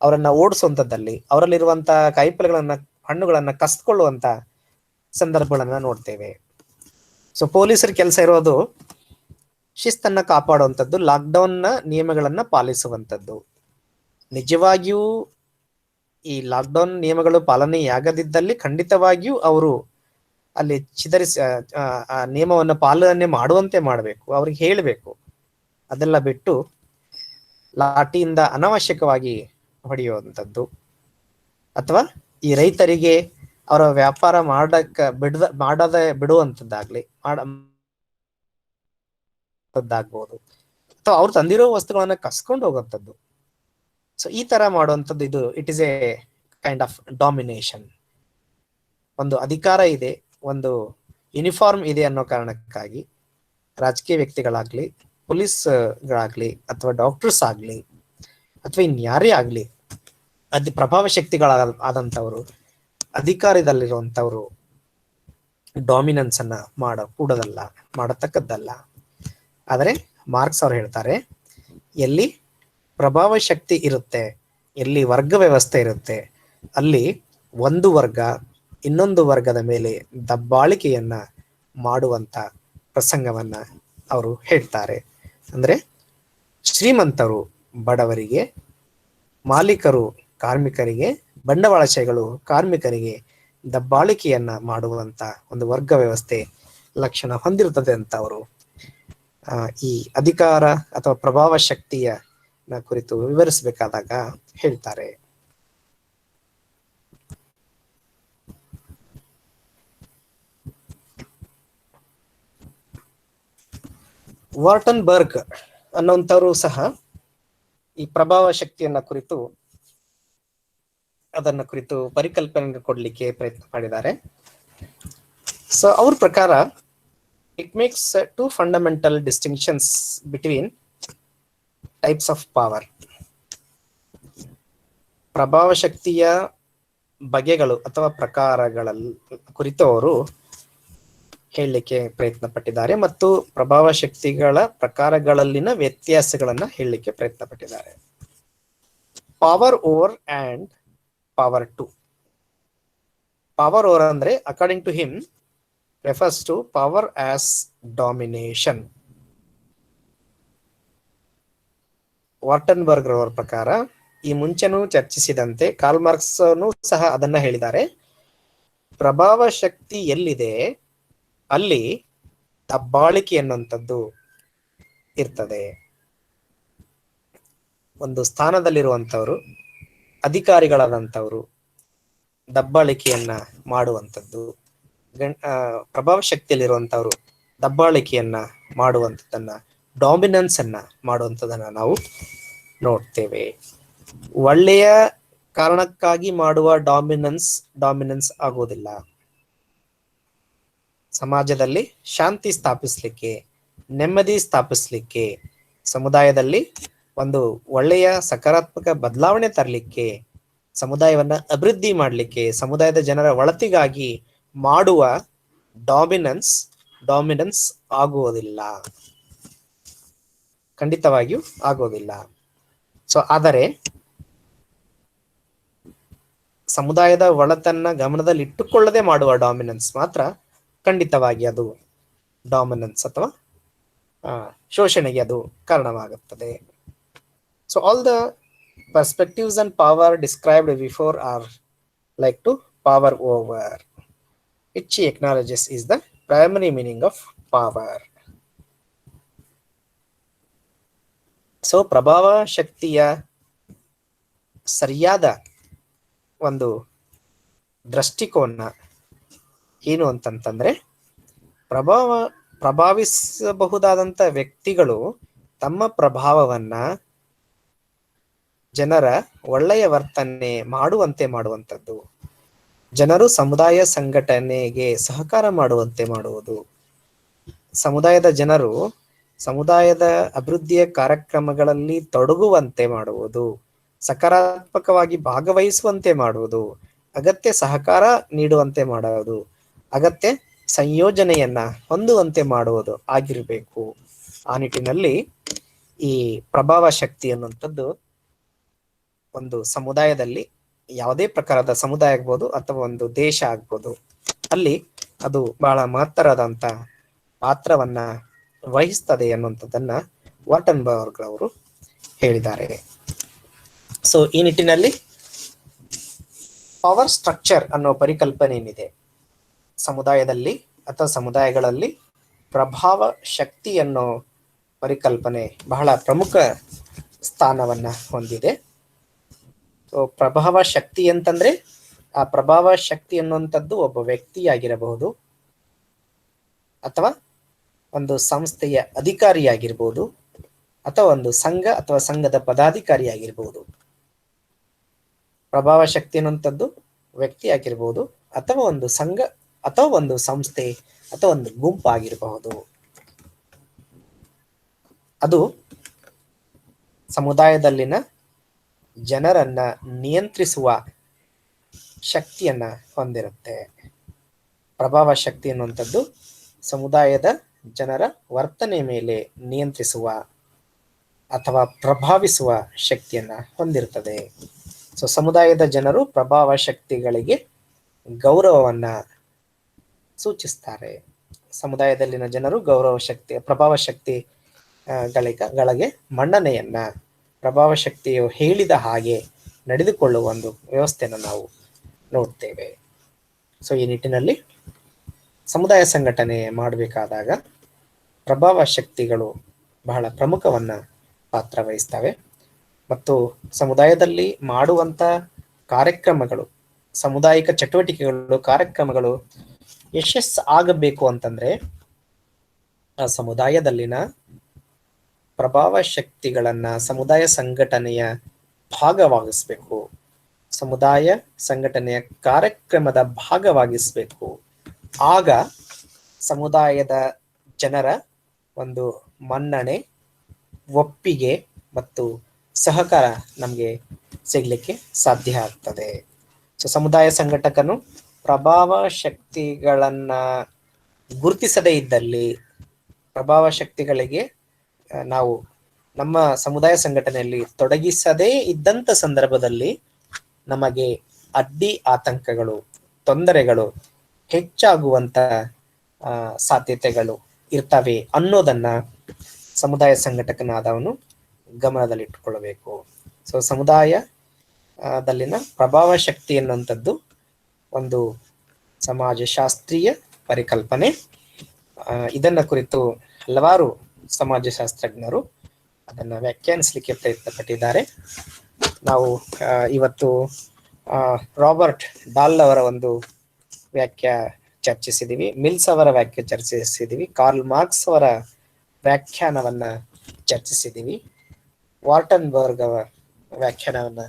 ಅವರನ್ನ ಓಡಿಸುವಂತದ್ದಲ್ಲಿ, ಅವರಲ್ಲಿರುವಂತ ಕಾಯಿಪಲ್ಯಗಳನ್ನ, ಹಣ್ಣುಗಳನ್ನ ಕಸ್ಕೊಳ್ಳುವಂತ ಸಂದರ್ಭಗಳನ್ನ ನೋಡ್ತೇವೆ. ಸೊ ಪೊಲೀಸರ ಕೆಲಸ ಇರೋದು ಶಿಸ್ತನ್ನ ಕಾಪಾಡುವಂಥದ್ದು, ಲಾಕ್ಡೌನ್ ನ ನಿಯಮಗಳನ್ನ ಪಾಲಿಸುವಂಥದ್ದು. ನಿಜವಾಗಿಯೂ ಈ ಲಾಕ್ಡೌನ್ ನಿಯಮಗಳು ಪಾಲನೆಯಾಗದಿದ್ದಲ್ಲಿ ಖಂಡಿತವಾಗಿಯೂ ಅವರು ಅಲ್ಲಿ ಚಿದರಿಸಿ ಆ ನಿಯಮವನ್ನು ಪಾಲನೆ ಮಾಡುವಂತೆ ಮಾಡಬೇಕು, ಅವ್ರಿಗೆ ಹೇಳಬೇಕು. ಅದೆಲ್ಲ ಬಿಟ್ಟು ಲಾಠಿಯಿಂದ ಅನಾವಶ್ಯಕವಾಗಿ ಹೊಡೆಯುವಂಥದ್ದು ಅಥವಾ ಈ ರೈತರಿಗೆ ಅವರ ವ್ಯಾಪಾರ ಮಾಡದೆ ಬಿಡುವಂಥದ್ದಾಗ್ಲಿ ಆಗ್ಬಹುದು, ಅಥವಾ ಅವ್ರು ತಂದಿರೋ ವಸ್ತುಗಳನ್ನ ಕಸ್ಕೊಂಡು ಹೋಗುವಂಥದ್ದು. ಸೊ ಈ ತರ ಮಾಡುವಂಥದ್ದು ಇದು it is A kind of domination. ಒಂದು ಅಧಿಕಾರ ಇದೆ, ಒಂದು ಯೂನಿಫಾರ್ಮ್ ಇದೆ ಅನ್ನೋ ಕಾರಣಕ್ಕಾಗಿ ರಾಜಕೀಯ ವ್ಯಕ್ತಿಗಳಾಗ್ಲಿ, ಪೊಲೀಸ್ಗಳಾಗ್ಲಿ, ಅಥವಾ ಡಾಕ್ಟರ್ಸ್ ಆಗ್ಲಿ, ಅಥವಾ ಇನ್ಯಾರೇ ಆಗ್ಲಿ, ಪ್ರಭಾವ ಶಕ್ತಿಗಳಾದಂಥವ್ರು, ಅಧಿಕಾರದಲ್ಲಿರುವಂಥವ್ರು ಡಾಮಿನೆನ್ಸ್ ಅನ್ನ ಮಾಡತಕ್ಕದ್ದಲ್ಲ. ಆದರೆ ಮಾರ್ಕ್ಸ್ ಅವ್ರು ಹೇಳ್ತಾರೆ, ಎಲ್ಲಿ ಪ್ರಭಾವ ಶಕ್ತಿ ಇರುತ್ತೆ, ಎಲ್ಲಿ ವರ್ಗ ವ್ಯವಸ್ಥೆ ಇರುತ್ತೆ, ಅಲ್ಲಿ ಒಂದು ವರ್ಗ ಇನ್ನೊಂದು ವರ್ಗದ ಮೇಲೆ ದಬ್ಬಾಳಿಕೆಯನ್ನ ಮಾಡುವಂತ ಪ್ರಸಂಗವನ್ನ ಅವರು ಹೇಳ್ತಾರೆ. ಅಂದ್ರೆ ಶ್ರೀಮಂತರು ಬಡವರಿಗೆ, ಮಾಲೀಕರು ಕಾರ್ಮಿಕರಿಗೆ, ಬಂಡವಾಳಶಾಹಿಗಳು ಕಾರ್ಮಿಕರಿಗೆ ದಬ್ಬಾಳಿಕೆಯನ್ನ ಮಾಡುವಂತ ಒಂದು ವರ್ಗ ವ್ಯವಸ್ಥೆ ಲಕ್ಷಣ ಹೊಂದಿರುತ್ತದೆ ಅಂತ ಅವರು ಈ ಅಧಿಕಾರ ಅಥವಾ ಪ್ರಭಾವ ಶಕ್ತಿಯ ಕುರಿತು ವಿವರಿಸಬೇಕಾದಾಗ ಹೇಳ್ತಾರೆ. ವಾರ್ಟನ್ಬರ್ಗ್ ಅನ್ನುವಂಥವರು ಸಹ ಈ ಪ್ರಭಾವ ಶಕ್ತಿಯನ್ನ ಕುರಿತು ಪರಿಕಲ್ಪನೆ ಕೊಡ್ಲಿಕ್ಕೆ ಪ್ರಯತ್ನ ಮಾಡಿದ್ದಾರೆ. ಸೊ ಅವ್ರ ಪ್ರಕಾರ it makes 2 fundamental distinctions between types of power. ಪ್ರಭಾವ ಶಕ್ತಿಯ ಬಗೆಗಳು ಅಥವಾ ಪ್ರಕಾರಗಳ ಕುರಿತು ಅವರು ಹೇಳಲಿಕ್ಕೆ ಪ್ರಯತ್ನ ಪಟ್ಟಿದ್ದಾರೆ, ಮತ್ತು ಪ್ರಭಾವ ಶಕ್ತಿಗಳ ಪ್ರಕಾರಗಳಲ್ಲಿನ ವ್ಯತ್ಯಾಸಗಳನ್ನ ಹೇಳಲಿಕ್ಕೆ ಪ್ರಯತ್ನ ಪಟ್ಟಿದ್ದಾರೆ. Power over and power to. Power over ಅಂದ್ರೆ according to him refers to power as domination. Wartenberg ರವರ ಪ್ರಕಾರ, ಈ ಮುಂಚೆನೂ ಚರ್ಚಿಸಿದಂತೆ ಕಾರ್ಲ್ ಮಾರ್ಕ್ಸ್ ಸಹ ಅದನ್ನ ಹೇಳಿದ್ದಾರೆ, ಪ್ರಭಾವ ಶಕ್ತಿ ಎಲ್ಲಿದೆ ಅಲ್ಲಿ ದಬ್ಬಾಳಿಕೆ ಅನ್ನುವಂಥದ್ದು ಇರ್ತದೆ. ಒಂದು ಸ್ಥಾನದಲ್ಲಿರುವಂಥವ್ರು, ಅಧಿಕಾರಿಗಳಾದಂಥವ್ರು ದಬ್ಬಾಳಿಕೆಯನ್ನ ಮಾಡುವಂಥದ್ದು, ಪ್ರಭಾವ ಶಕ್ತಿಯಲ್ಲಿರುವಂತವ್ರು ದಬ್ಬಾಳಿಕೆಯನ್ನ ಮಾಡುವಂಥದ್ದನ್ನ, ಡಾಮಿನೆನ್ಸ್ ಅನ್ನ ಮಾಡುವಂಥದ್ದನ್ನ ನಾವು ನೋಡ್ತೇವೆ. ಒಳ್ಳೆಯ ಕಾರಣಕ್ಕಾಗಿ ಮಾಡುವ ಡಾಮಿನೆನ್ಸ್ ಆಗೋದಿಲ್ಲ. ಸಮಾಜದಲ್ಲಿ ಶಾಂತಿ ಸ್ಥಾಪಿಸ್ಲಿಕ್ಕೆ, ನೆಮ್ಮದಿ ಸ್ಥಾಪಿಸ್ಲಿಕ್ಕೆ, ಸಮುದಾಯದಲ್ಲಿ ಒಂದು ಒಳ್ಳೆಯ ಸಕಾರಾತ್ಮಕ ಬದಲಾವಣೆ ತರಲಿಕ್ಕೆ, ಸಮುದಾಯವನ್ನ ಅಭಿವೃದ್ಧಿ ಮಾಡಲಿಕ್ಕೆ, ಸಮುದಾಯದ ಜನರ ಒಳತಿಗಾಗಿ ಮಾಡುವ ಡಾಮಿನೆನ್ಸ್ ಆಗುವುದಿಲ್ಲ, ಖಂಡಿತವಾಗಿಯೂ ಆಗೋದಿಲ್ಲ. ಸೊ ಆದರೆ ಸಮುದಾಯದ ಒಳತನ್ನ ಗಮನದಲ್ಲಿ ಇಟ್ಟುಕೊಳ್ಳದೆ ಮಾಡುವ ಡಾಮಿನೆನ್ಸ್ ಮಾತ್ರ ಖಂಡಿತವಾಗಿ ಅದು ಡಾಮಿನೆನ್ಸ್ ಅಥವಾ ಶೋಷಣೆಗೆ ಅದು ಕಾರಣವಾಗುತ್ತದೆ. So all the perspectives and power described before are like to power over, which he acknowledges is the primary meaning of power. So ಪ್ರಭಾವ ಶಕ್ತಿಯ ಸರಿಯಾದ ಒಂದು ದೃಷ್ಟಿಕೋನ ಏನು ಅಂತಂತಂದ್ರೆ, ಪ್ರಭಾವಿಸಬಹುದಾದಂತ ವ್ಯಕ್ತಿಗಳು ತಮ್ಮ ಪ್ರಭಾವವನ್ನ ಜನರ ಒಳ್ಳೆಯ ವರ್ತನೆ ಮಾಡುವಂತೆ ಮಾಡುವಂಥದ್ದು. ಜನರು ಸಮುದಾಯ ಸಂಘಟನೆಗೆ ಸಹಕಾರ ಮಾಡುವಂತೆ ಮಾಡುವುದು. ಸಮುದಾಯದ ಜನರು ಸಮುದಾಯದ ಅಭಿವೃದ್ಧಿಯ ಕಾರ್ಯಕ್ರಮಗಳಲ್ಲಿ ತೊಡಗುವಂತೆ ಮಾಡುವುದು. ಸಕಾರಾತ್ಮಕವಾಗಿ ಭಾಗವಹಿಸುವಂತೆ ಮಾಡುವುದು. ಅಗತ್ಯ ಸಹಕಾರ ನೀಡುವಂತೆ ಮಾಡುವುದು. ಅಗತ್ಯ ಸಂಯೋಜನೆಯನ್ನ ಹೊಂದುವಂತೆ ಮಾಡುವುದು ಆಗಿರಬೇಕು. ಆ ನಿಟ್ಟಿನಲ್ಲಿ ಈ ಪ್ರಭಾವ ಶಕ್ತಿ ಅನ್ನುವಂಥದ್ದು ಒಂದು ಸಮುದಾಯದಲ್ಲಿ, ಯಾವುದೇ ಪ್ರಕಾರದ ಸಮುದಾಯ ಆಗ್ಬೋದು ಅಥವಾ ಒಂದು ದೇಶ ಆಗ್ಬೋದು, ಅಲ್ಲಿ ಅದು ಬಹಳ ಮಹತ್ತರದಂತ ಪಾತ್ರವನ್ನ ವಹಿಸ್ತದೆ ಅನ್ನುವಂಥದ್ದನ್ನ ವಾಟನ್ಬರ್ಗ್ ಅವರು ಹೇಳಿದ್ದಾರೆ. ಸೊ ಈ ನಿಟ್ಟಿನಲ್ಲಿ ಪವರ್ ಸ್ಟ್ರಕ್ಚರ್ ಅನ್ನೋ ಪರಿಕಲ್ಪನೆ ಏನಿದೆ, ಸಮುದಾಯದಲ್ಲಿ ಅಥವಾ ಸಮುದಾಯಗಳಲ್ಲಿ ಪ್ರಭಾವ ಶಕ್ತಿ ಅನ್ನೋ ಪರಿಕಲ್ಪನೆ ಬಹಳ ಪ್ರಮುಖ ಸ್ಥಾನವನ್ನ ಹೊಂದಿದೆ. ಸೊ ಪ್ರಭಾವ ಶಕ್ತಿ ಅಂತಂದ್ರೆ ಆ ಪ್ರಭಾವ ಶಕ್ತಿ ಅನ್ನುವಂಥದ್ದು ಒಬ್ಬ ವ್ಯಕ್ತಿಯಾಗಿರಬಹುದು, ಅಥವಾ ಒಂದು ಸಂಸ್ಥೆಯ ಅಧಿಕಾರಿಯಾಗಿರ್ಬೋದು, ಅಥವಾ ಒಂದು ಸಂಘ ಅಥವಾ ಸಂಘದ ಪದಾಧಿಕಾರಿಯಾಗಿರ್ಬೋದು. ಪ್ರಭಾವ ಶಕ್ತಿ ಅನ್ನುವಂಥದ್ದು ವ್ಯಕ್ತಿ ಆಗಿರ್ಬೋದು, ಅಥವಾ ಒಂದು ಸಂಘ ಅಥವಾ ಒಂದು ಸಂಸ್ಥೆ ಅಥವಾ ಒಂದು ಗುಂಪು ಆಗಿರಬಹುದು. ಅದು ಸಮುದಾಯದಲ್ಲಿನ ಜನರನ್ನ ನಿಯಂತ್ರಿಸುವ ಶಕ್ತಿಯನ್ನ ಹೊಂದಿರುತ್ತೆ. ಪ್ರಭಾವ ಶಕ್ತಿ ಅನ್ನುವಂಥದ್ದು ಸಮುದಾಯದ ಜನರ ವರ್ತನೆ ಮೇಲೆ ನಿಯಂತ್ರಿಸುವ ಅಥವಾ ಪ್ರಭಾವಿಸುವ ಶಕ್ತಿಯನ್ನ ಹೊಂದಿರುತ್ತದೆ. ಸೊ ಸಮುದಾಯದ ಜನರು ಪ್ರಭಾವ ಶಕ್ತಿಗಳಿಗೆ ಗೌರವವನ್ನ ಸೂಚಿಸ್ತಾರೆ. ಸಮುದಾಯದಲ್ಲಿನ ಜನರು ಗೌರವ ಶಕ್ತಿ, ಪ್ರಭಾವ ಶಕ್ತಿ ಗಳಿಗೆ ಮನ್ನಣೆಯನ್ನ, ಪ್ರಭಾವ ಶಕ್ತಿಯು ಹೇಳಿದ ಹಾಗೆ ನಡೆದುಕೊಳ್ಳುವ ಒಂದು ವ್ಯವಸ್ಥೆಯನ್ನು ನಾವು ನೋಡ್ತೇವೆ. ಸೊ ಈ ನಿಟ್ಟಿನಲ್ಲಿ ಸಮುದಾಯ ಸಂಘಟನೆ ಮಾಡಬೇಕಾದಾಗ ಪ್ರಭಾವ ಶಕ್ತಿಗಳು ಬಹಳ ಪ್ರಮುಖವನ್ನ ಪಾತ್ರ ವಹಿಸ್ತವೆ. ಮತ್ತು ಸಮುದಾಯದಲ್ಲಿ ಮಾಡುವಂತ ಕಾರ್ಯಕ್ರಮಗಳು, ಸಾಮುದಾಯಿಕ ಚಟುವಟಿಕೆಗಳು, ಕಾರ್ಯಕ್ರಮಗಳು ಯಶಸ್ಸು ಆಗಬೇಕು ಅಂತಂದ್ರೆ ಆ ಸಮುದಾಯದಲ್ಲಿನ ಪ್ರಭಾವ ಶಕ್ತಿಗಳನ್ನ ಸಮುದಾಯ ಸಂಘಟನೆಯ ಭಾಗವಾಗಿಸ್ಬೇಕು, ಸಮುದಾಯ ಸಂಘಟನೆಯ ಕಾರ್ಯಕ್ರಮದ ಭಾಗವಾಗಿಸ್ಬೇಕು. ಆಗ ಸಮುದಾಯದ ಜನರ ಒಂದು ಮನ್ನಣೆ, ಒಪ್ಪಿಗೆ ಮತ್ತು ಸಹಕಾರ ನಮಗೆ ಸಿಗ್ಲಿಕ್ಕೆ ಸಾಧ್ಯ ಆಗ್ತದೆ. ಸೊ ಸಮುದಾಯ ಸಂಘಟಕನು ಪ್ರಭಾವ ಶಕ್ತಿಗಳನ್ನ ಗುರುತಿಸದೇ ಇದ್ದಲ್ಲಿ, ಪ್ರಭಾವ ಶಕ್ತಿಗಳಿಗೆ ನಾವು ನಮ್ಮ ಸಮುದಾಯ ಸಂಘಟನೆಯಲ್ಲಿ ತೊಡಗಿಸದೇ ಇದ್ದಂತ ಸಂದರ್ಭದಲ್ಲಿ ನಮಗೆ ಅಡ್ಡಿ ಆತಂಕಗಳು, ತೊಂದರೆಗಳು ಹೆಚ್ಚಾಗುವಂತ ಸಾಧ್ಯತೆಗಳು ಇರ್ತವೆ ಅನ್ನೋದನ್ನ ಸಮುದಾಯ ಸಂಘಟಕನಾದವನು ಗಮನದಲ್ಲಿಟ್ಟುಕೊಳ್ಳಬೇಕು. ಸೊ ಸಮುದಾಯದಲ್ಲಿನ ಪ್ರಭಾವ ಶಕ್ತಿ ಎನ್ನುವಂಥದ್ದು ಒಂದು ಸಮಾಜಶಾಸ್ತ್ರೀಯ ಪರಿಕಲ್ಪನೆ. ಇದನ್ನ ಕುರಿತು ಹಲವಾರು ಸಮಾಜಶಾಸ್ತ್ರಜ್ಞರು ಅದನ್ನ ವ್ಯಾಖ್ಯಾನಿಸಲಿಕ್ಕೆ ಪ್ರಯತ್ನ ಪಟ್ಟಿದ್ದಾರೆ. ನಾವು ಇವತ್ತು ರಾಬರ್ಟ್ ಡಾಲ್ ಅವರ ಒಂದು ವ್ಯಾಖ್ಯ ಚರ್ಚಿಸಿದೀವಿ, ಮಿಲ್ಸ್ ಅವರ ವ್ಯಾಖ್ಯೆ ಚರ್ಚಿಸಿದೀವಿ, ಕಾರ್ಲ್ ಮಾರ್ಕ್ಸ್ ಅವರ ವ್ಯಾಖ್ಯಾನವನ್ನ ಚರ್ಚಿಸಿದೀವಿ, ವಾಟನ್ಬರ್ಗ್ ಅವರ ವ್ಯಾಖ್ಯಾನವನ್ನ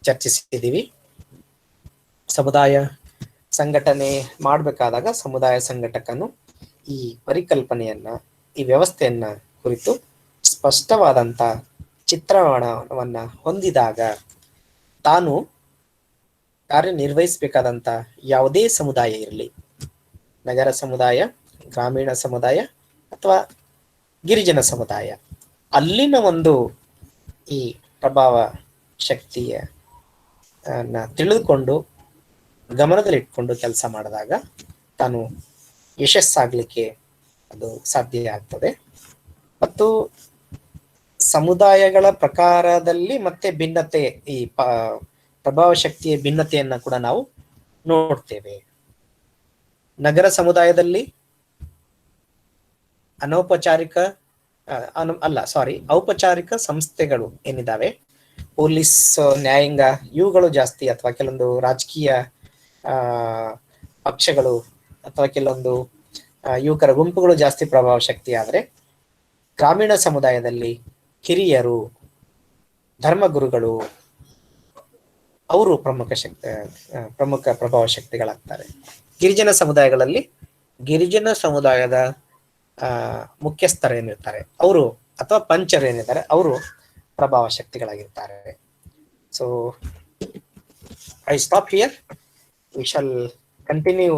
ಚರ್ಚಿಸಿದೀವಿ. ಸಮುದಾಯ ಸಂಘಟನೆ ಮಾಡಬೇಕಾದಾಗ ಸಮುದಾಯ ಸಂಘಟಕನು ಈ ಪರಿಕಲ್ಪನೆಯನ್ನ, ಈ ವ್ಯವಸ್ಥೆಯನ್ನ ಕುರಿತು ಸ್ಪಷ್ಟವಾದಂತ ಚಿತ್ರಣವನ್ನ ಹೊಂದಿದಾಗ ತಾನು ಕಾರ್ಯನಿರ್ವಹಿಸಬೇಕಾದಂತ ಯಾವುದೇ ಸಮುದಾಯ ಇರಲಿ, ನಗರ ಸಮುದಾಯ, ಗ್ರಾಮೀಣ ಸಮುದಾಯ ಅಥವಾ ಗಿರಿಜನ ಸಮುದಾಯ, ಅಲ್ಲಿನ ಒಂದು ಈ ಪ್ರಭಾವ ಶಕ್ತಿಯ ತಿಳಿದುಕೊಂಡು ಗಮನದಲ್ಲಿಟ್ಕೊಂಡು ಕೆಲಸ ಮಾಡಿದಾಗ ತಾನು ಯಶಸ್ಸಾಗ್ಲಿಕ್ಕೆ ಅದು ಸಾಧ್ಯ ಆಗ್ತದೆ. ಮತ್ತು ಸಮುದಾಯಗಳ ಪ್ರಕಾರದಲ್ಲಿ ಮತ್ತೆ ಭಿನ್ನತೆ, ಈ ಪ್ರಭಾವ ಶಕ್ತಿಯ ಭಿನ್ನತೆಯನ್ನ ಕೂಡ ನಾವು ನೋಡ್ತೇವೆ. ನಗರ ಸಮುದಾಯದಲ್ಲಿ ಔಪಚಾರಿಕ ಸಂಸ್ಥೆಗಳು ಏನಿದಾವೆ, ಪೊಲೀಸ್, ನ್ಯಾಯಾಂಗ ಇವುಗಳು ಜಾಸ್ತಿ, ಅಥವಾ ಕೆಲವೊಂದು ರಾಜಕೀಯ ಪಕ್ಷಗಳು ಅಥವಾ ಕೆಲವೊಂದು ಯುವಕರ ಗುಂಪುಗಳು ಜಾಸ್ತಿ ಪ್ರಭಾವ ಶಕ್ತಿ. ಆದ್ರೆ ಗ್ರಾಮೀಣ ಸಮುದಾಯದಲ್ಲಿ ಹಿರಿಯರು, ಧರ್ಮಗುರುಗಳು, ಅವರು ಪ್ರಮುಖ ಪ್ರಭಾವ ಶಕ್ತಿಗಳಾಗ್ತಾರೆ. ಗಿರಿಜನ ಸಮುದಾಯಗಳಲ್ಲಿ ಗಿರಿಜನ ಸಮುದಾಯದ ಮುಖ್ಯಸ್ಥರು ಏನಿರ್ತಾರೆ ಅವರು ಅಥವಾ ಪಂಚರು ಏನಿದ್ದಾರೆ ಅವರು ಪ್ರಭಾವ ಶಕ್ತಿಗಳಾಗಿರ್ತಾರೆ. So I stop here. We shall continue